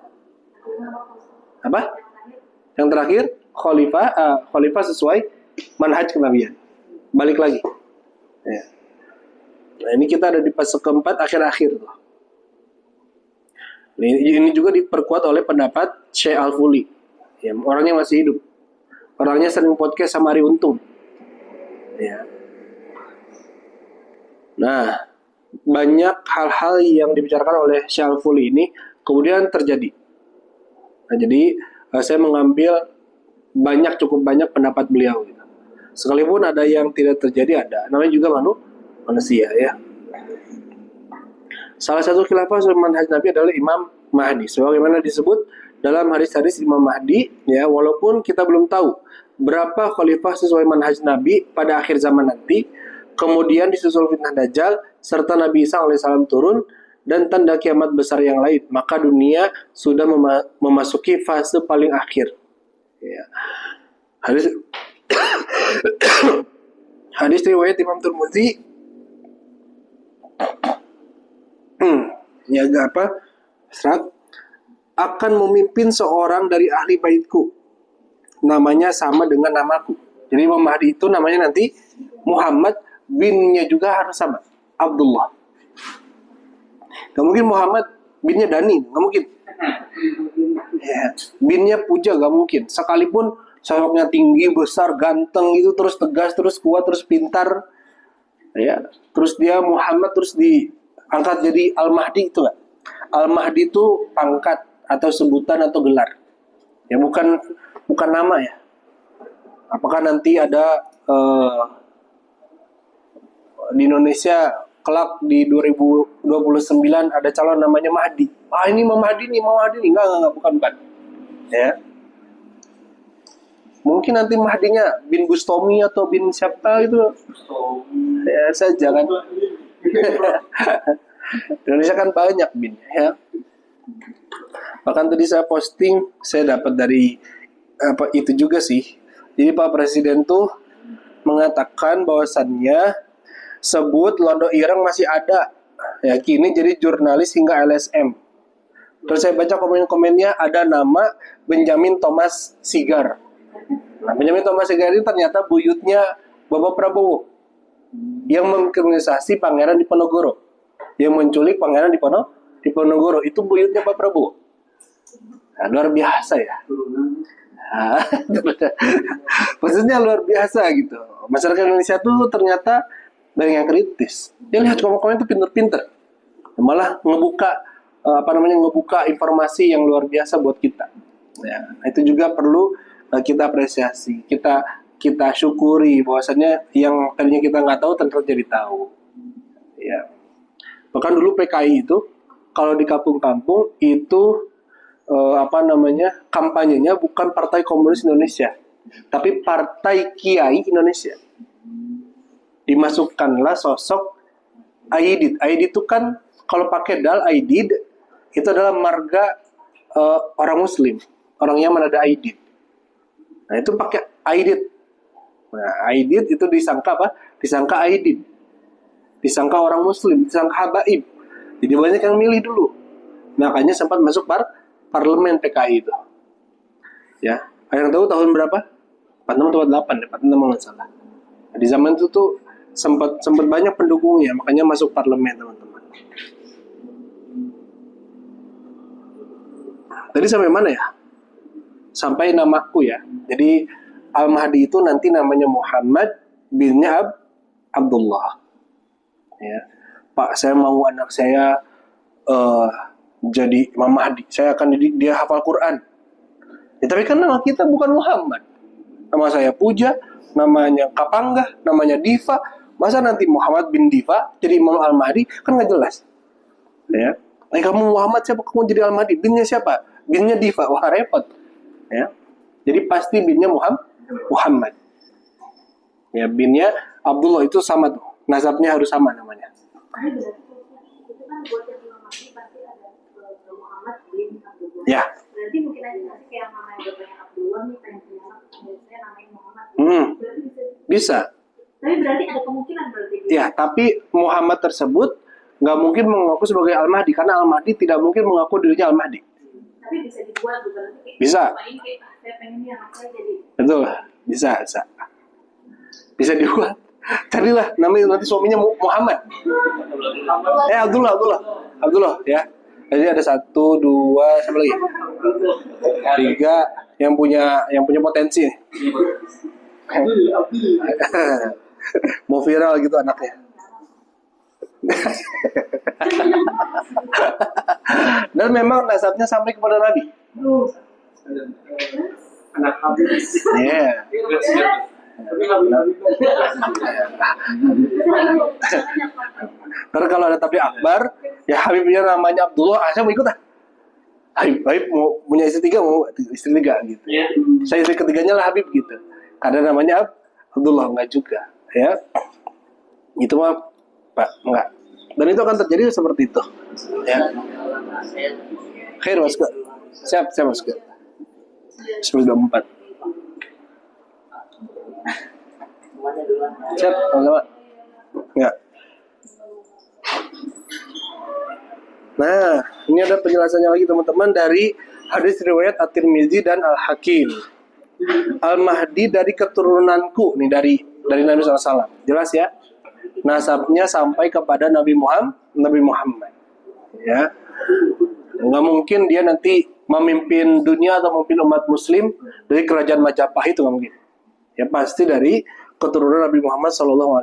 Apa? Yang terakhir khalifah sesuai manhaj kenabian. Balik lagi. Ya. Nah, ini kita ada di fase keempat akhir-akhir tuh. Ini juga diperkuat oleh pendapat Syekh Al-Fuli. Ya, orangnya masih hidup. Orangnya sering podcast sama Ari Untung. Ya. Nah, banyak hal-hal yang dibicarakan oleh Syekh Al-Fuli ini kemudian terjadi. Nah, jadi saya mengambil cukup banyak pendapat beliau gitu. Sekalipun ada yang tidak terjadi, ada. Namanya juga manusia, ya. Salah satu khilafah sesuai manhaj Nabi adalah Imam Mahdi. Sebagaimana disebut dalam hadis-hadis Imam Mahdi, ya, walaupun kita belum tahu berapa khalifah sesuai manhaj Nabi pada akhir zaman nanti, kemudian disusul fitnah Dajjal serta Nabi Isa alaihissalam turun dan tanda kiamat besar yang lain, maka dunia sudah memasuki fase paling akhir. Ya. Hadis riwayat Imam Tirmidzi akan memimpin seorang dari ahli baitku, namanya sama dengan namaku. Jadi Imam Mahdi itu namanya nanti Muhammad, binnya juga harus sama, Abdullah. Gak mungkin Muhammad binnya Dani, gak mungkin. Ya, binnya Puja, gak mungkin. Sekalipun sosoknya tinggi, besar, ganteng itu, terus tegas, terus kuat, terus pintar, ya, terus dia Muhammad, terus diangkat jadi Al-Mahdi, itu gak? Al-Mahdi itu pangkat atau sebutan atau gelar, ya, bukan nama, ya. Apakah nanti ada di Indonesia kelak di 2029 ada calon namanya Mahdi? Ini Imam Mahdi nih, enggak, bukan, ya. Mungkin nanti Mahdinya bin Bustomi atau bin siapa itu, ya, saya jangan. Indonesia kan banyak bin, ya. Bahkan tadi saya posting, saya dapat dari itu juga sih. Jadi Pak Presiden tuh mengatakan bahwasannya sebut Londo Ireng masih ada, ya, kini jadi jurnalis hingga LSM. Terus saya baca komen-komennya, ada nama Benjamin Thomas Sigar. Nah, Benjamin Thomas Sigar ini ternyata buyutnya Bapak Prabowo yang mengkriminalisasi Pangeran Diponegoro, yang menculik Pangeran Diponegoro, itu buyutnya Pak Prabowo. Nah, luar biasa, ya. Maksudnya luar biasa gitu. Masyarakat Indonesia tuh ternyata banyak yang kritis. Dia lihat komen-komen itu pinter-pinter, malah ngebuka informasi yang luar biasa buat kita. Ya, itu juga perlu kita apresiasi, kita syukuri bahwasannya yang tadinya kita nggak tahu ternyata jadi tahu. Ya. Bahkan dulu PKI itu kalau di kampung-kampung itu kampanyenya bukan Partai Komunis Indonesia, tapi Partai Kiai Indonesia. Dimasukkanlah sosok Aidid. Aidid itu kan kalau pakai dal Aidid itu adalah marga orang Muslim, orang Yaman ada Aidid. Nah itu pakai Aidid. Nah Aidid itu disangka apa? Disangka Aidid, disangka orang Muslim, disangka habaib. Jadi banyak yang milih dulu. Makanya sempat masuk parlemen PKI itu. Ya, yang tahu tahun berapa? 46 atau 48 ya, 46 nggak salah. Nah, di zaman itu tuh sempat banyak pendukungnya, makanya masuk parlemen teman-teman. Tadi sampai mana ya? Sampai namaku ya. Jadi Al-Mahdi itu nanti namanya Muhammad bin Abdullah. Ya, Pak, saya mau anak saya jadi Imam Mahdi. Saya akan didik dia hafal Quran. Ya, tapi kan nama kita bukan Muhammad. Nama saya Puja, namanya Kapanggah, namanya Diva. Masa nanti Muhammad bin Diva jadi Imam Al-Mahdi? Kan nggak jelas. Ya. Kamu Muhammad, siapa kamu jadi Al-Mahdi? Binnya siapa? Binnya Diva. Wah, repot. Ya. Jadi pasti binnya Muhammad. Ya, binnya Abdullah itu sama tuh. Nasabnya harus sama namanya. Ya. Berarti mungkin aja nanti kayak namanya bapaknya Abdullah nih pengen punya anak, saya namanya Muhammad. Bisa. Tapi berarti ada kemungkinan berarti. Ya, tapi Muhammad tersebut nggak mungkin mengaku sebagai Al-Mahdi karena Al-Mahdi tidak mungkin mengaku dirinya Al-Mahdi. Tapi bisa dibuat juga nanti. Bisa. Saya pengen nih anak saya jadi. Betul, bisa dibuat. Carilah namanya nanti suaminya Muhammad. Abdullah ya. Jadi ada 1, 2, siapa lagi? 3 yang punya potensi. Mau viral gitu anaknya. Dan memang nasabnya sampai kepada Nabi. Anak Habib. Iya. Karena kalau ada tapi Akbar, ya Habibnya namanya Abdullah, saya mau ikut ah. Habib mau punya istri 3, mau istri 3 gitu. Saya istri ketiganya lah Habib gitu. Karena namanya Abdullah, enggak juga, ya. Itu mah Pak, enggak. Dan itu akan terjadi seperti itu. Ya. Khair Mas. Siap Mas. 94. Siap, sama-sama. Enggak. Nah, ini ada penjelasannya lagi teman-teman dari hadis riwayat At-Tirmizi dan Al-Hakim. Al-Mahdi dari keturunanku, nih dari Nabi SAW. Jelas ya? Nasabnya sampai kepada Nabi Muhammad. Ya. Nggak mungkin dia nanti memimpin dunia atau memimpin umat muslim dari kerajaan Majapahit, itu nggak mungkin. Ya pasti dari keturunan Nabi Muhammad SAW.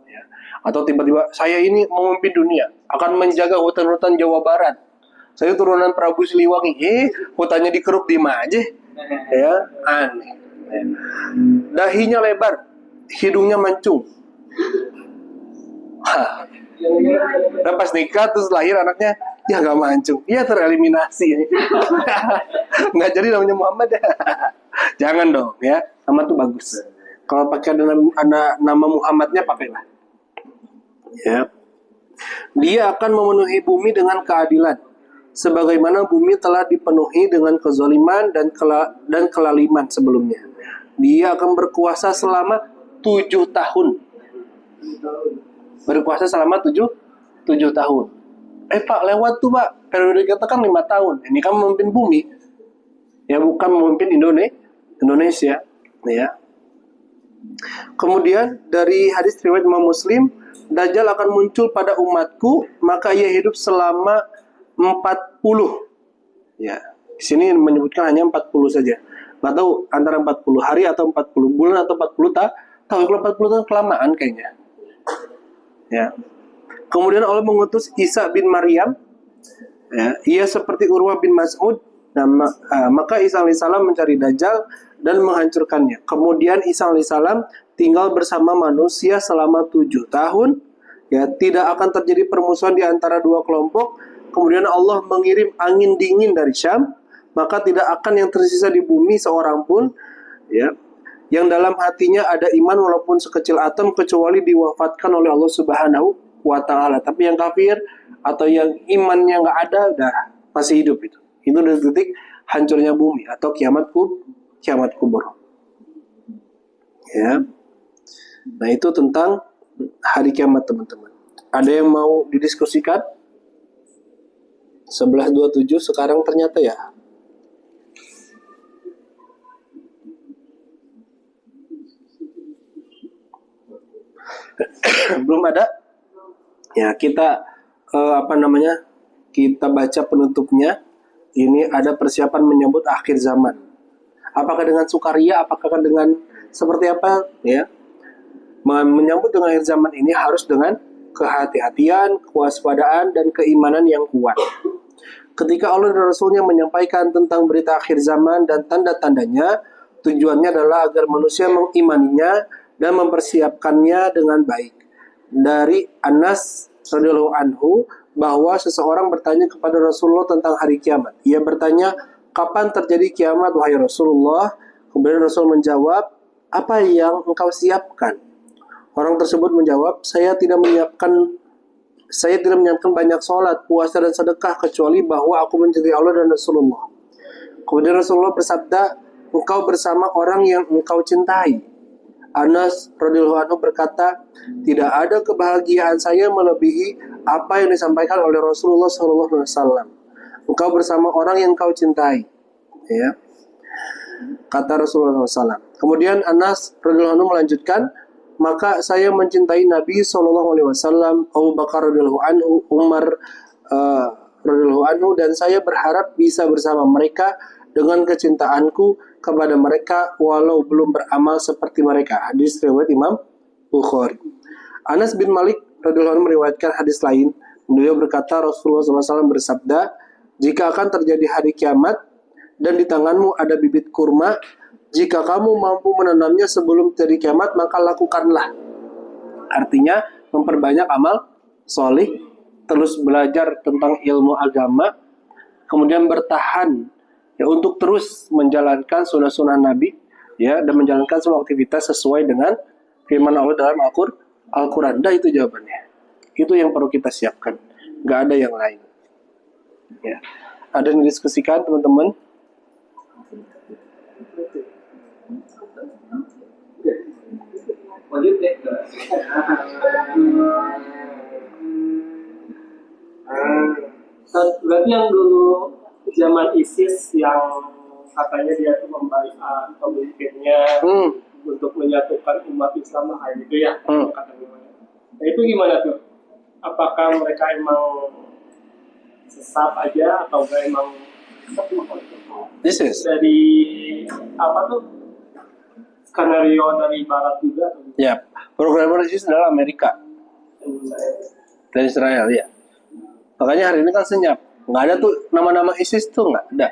Ya. Atau tiba-tiba saya ini memimpin dunia, akan menjaga hutan-hutan Jawa Barat. Saya turunan Prabu Siliwangi. Hutannya dikeruk di aja. Ya, aneh. Ya. Dahinya lebar, hidungnya mancung. Dan pas nikah terus lahir anaknya, ya gak mancung, ya tereliminasi. Nggak jadi namanya Muhammad ya. Jangan dong ya, nama tuh bagus. Kalau pakai nama Muhammadnya pakailah. Ya. Dia akan memenuhi bumi dengan keadilan, sebagaimana bumi telah dipenuhi dengan kezaliman dan kelaliman sebelumnya. Dia akan berkuasa selama 7 tahun. Berkuasa selama 7 tahun. Pak, lewat tuh Pak. Periode kita kan 5 tahun. Ini kan memimpin bumi. Ya, bukan memimpin Indonesia. Ya. Kemudian dari hadis riwayat Imam Muslim, Dajjal akan muncul pada umatku, maka ia hidup selama 40. Ya. Di sini menyebutkan hanya 40 saja. Nggak tahu antara 40 hari atau 40 bulan atau 40 tahun. Kalau 40 tahun kelamaan kayaknya. Ya. Kemudian Allah mengutus Isa bin Maryam. Ya, ia seperti Urwah bin Mas'ud Nah, maka Isa alaihissalam mencari Dajjal dan menghancurkannya. Kemudian Isa alaihissalam tinggal bersama manusia selama 7 tahun. Ya, tidak akan terjadi permusuhan di antara dua kelompok. Kemudian Allah mengirim angin dingin dari Syam, maka tidak akan yang tersisa di bumi seorang pun, ya, yang dalam hatinya ada iman walaupun sekecil atom, kecuali diwafatkan oleh Allah Subhanahu wa Ta'ala. Tapi yang kafir atau yang imannya nggak ada, udah masih hidup itu. Itu detik hancurnya bumi atau kiamat kubur. Ya. Nah, itu tentang hari kiamat, teman-teman. Ada yang mau didiskusikan? 11.27 sekarang ternyata ya. Belum ada? Ya, kita kita baca penutupnya. Ini ada persiapan menyambut akhir zaman. Apakah dengan sukaria, apakah dengan seperti apa? Ya, menyambut dengan akhir zaman ini harus dengan kehati-hatian, kewaspadaan, dan keimanan yang kuat. Ketika Allah dan Rasulnya menyampaikan tentang berita akhir zaman dan tanda-tandanya, tujuannya adalah agar manusia mengimaninya dan mempersiapkannya dengan baik. Dari Anas radhiyallahu anhu bahwa seseorang bertanya kepada Rasulullah tentang hari kiamat. Ia bertanya, kapan terjadi kiamat wahai Rasulullah? Kemudian Rasul menjawab, apa yang engkau siapkan? Orang tersebut menjawab, saya tidak menyiapkan banyak sholat, puasa dan sedekah kecuali bahwa aku mencintai Allah dan Rasulullah. Kemudian Rasulullah bersabda, engkau bersama orang yang engkau cintai. Anas radhiyallahu anhu berkata, tidak ada kebahagiaan saya melebihi apa yang disampaikan oleh Rasulullah SAW. Engkau bersama orang yang engkau cintai. Ya. Kata Rasulullah SAW. Kemudian Anas radhiyallahu anhu melanjutkan, maka saya mencintai Nabi SAW, Abu Bakar radhiyallahu anhu, Umar radhiyallahu anhu, dan saya berharap bisa bersama mereka dengan kecintaanku kepada mereka walau belum beramal seperti mereka. Hadis riwayat Imam Bukhari. Anas bin Malik radhiyallahu anhu meriwayatkan hadis lain. Beliau berkata, Rasulullah SAW bersabda, jika akan terjadi hari kiamat dan di tanganmu ada bibit kurma, jika kamu mampu menanamnya sebelum terjadi kiamat, maka lakukanlah. Artinya memperbanyak amal solih, terus belajar tentang ilmu agama, kemudian bertahan ya untuk terus menjalankan sunnah-sunnah Nabi, ya, dan menjalankan semua aktivitas sesuai dengan firman Allah dalam Al-Quran. Nah, itu jawabannya. Itu yang perlu kita siapkan. Gak ada yang lain. Ya. Ada yang didiskusikan, teman-teman? Berarti yang dulu zaman ISIS yang katanya dia tuh membaiat pemimpinnya untuk menyatukan umat Islam gitu ya, katanya. Nah itu gimana tuh? Apakah mereka emang sesat aja atau enggak emang dari apa tuh skenario dari Barat juga? Ya, programmer ISIS adalah Amerika dan Israel, ya. Makanya hari ini kan senyap. Nggak ada tuh nama-nama ISIS tuh nggak ada.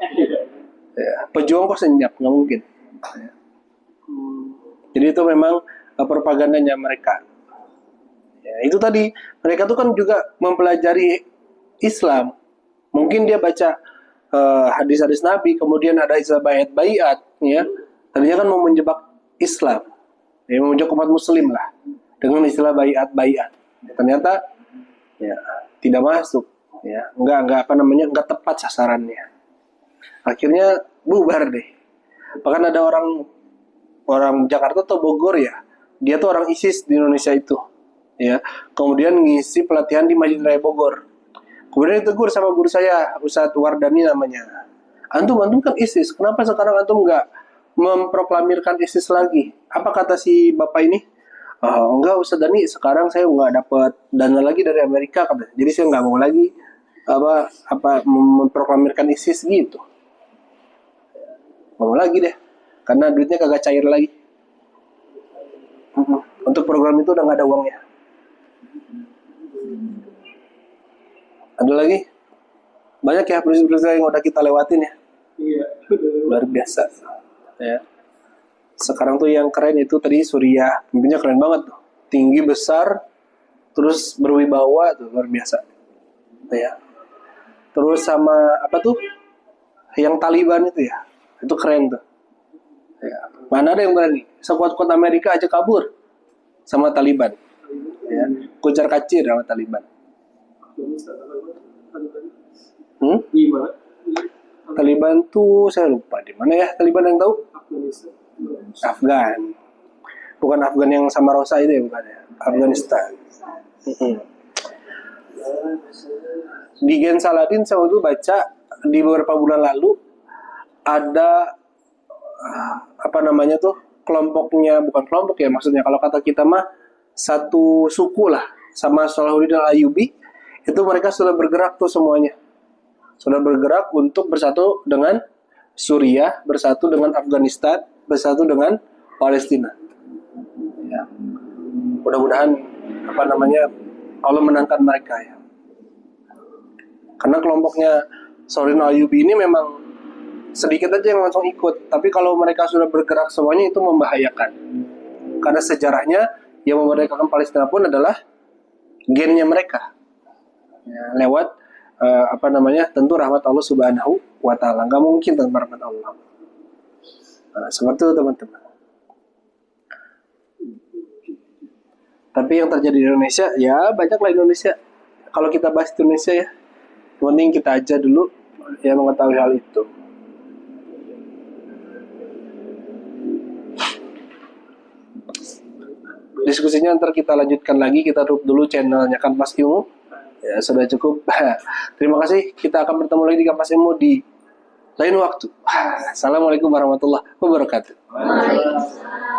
Ya, pejuang kok senyap, nggak mungkin. Ya. Jadi itu memang propagandanya mereka. Ya, itu tadi mereka tuh kan juga mempelajari Islam. Mungkin dia baca hadis-hadis Nabi, kemudian ada istilah baiat, ya. Tadinya kan mau menjebak Islam, ya, mau menjebak umat Muslim lah dengan istilah baiat. Ternyata ya tidak masuk. Ya, enggak tepat sasarannya. Akhirnya bubar deh. Bahkan ada orang Jakarta atau Bogor ya, dia tuh orang ISIS di Indonesia itu, ya. Kemudian ngisi pelatihan di Masjid Raya Bogor. Kemudian ditegur sama guru saya, Ustadz Wardani namanya. Antum kan ISIS, kenapa sekarang antum enggak memproklamirkan ISIS lagi? Apa kata si bapak ini? Oh, enggak Ustadz Dani, sekarang saya enggak dapat dana lagi dari Amerika, katanya. Jadi saya enggak mau lagi memproklamirkan ISIS gitu. Mau lagi deh, karena duitnya kagak cair lagi. Untuk program itu udah nggak ada uangnya. Ada lagi banyak ya prinsip-prinsip yang udah kita lewatin ya. luar biasa. Ya. Sekarang tuh yang keren itu tadi Suriah, pemimpinnya keren banget tuh, tinggi besar, terus berwibawa tuh luar biasa. Ya. Terus sama apa tuh? Yang Taliban itu ya, itu keren tuh. Ya. Mana ada yang berani? Sekuat-kuat Amerika aja kabur sama Taliban. Ya. Kucar kacir sama Taliban. Di mana? Taliban tuh saya lupa di mana ya, Taliban yang tahu? Afgan. Bukan Afgan yang sama Rosa itu ya, bukan ya. Afghanistan. Di Gen Saladin saya waktu baca di beberapa bulan lalu ada apa namanya tuh, kelompoknya, bukan kelompok ya maksudnya, kalau kata kita mah satu suku lah sama Salahuddin Al-Ayyubi, itu mereka sudah bergerak tuh semuanya. Sudah bergerak untuk bersatu dengan Suriah, bersatu dengan Afghanistan, bersatu dengan Palestina. Ya. Mudah-mudahan apa namanya Allah menangkan mereka ya. Karena kelompoknya Salahuddin Al-Ayyubi ini memang sedikit aja yang langsung ikut, tapi kalau mereka sudah bergerak semuanya itu membahayakan. Karena sejarahnya yang memerdekakan Palestina pun adalah gennya mereka. Ya, lewat apa namanya, tentu rahmat Allah Subhanahu wa Ta'ala. Nggak mungkin tanpa rahmat Allah. Nah, seperti itu teman-teman. Tapi yang terjadi di Indonesia, ya banyaklah Indonesia. Kalau kita bahas Indonesia ya, penting kita aja dulu ya mengetahui hal itu. Diskusinya ntar kita lanjutkan lagi, kita tutup dulu channelnya Kanvas Ilmu. Ya sudah cukup. Terima kasih. Kita akan bertemu lagi di Kanvas Ilmu di lain waktu. Assalamualaikum warahmatullahi wabarakatuh. Waalaikumsalam.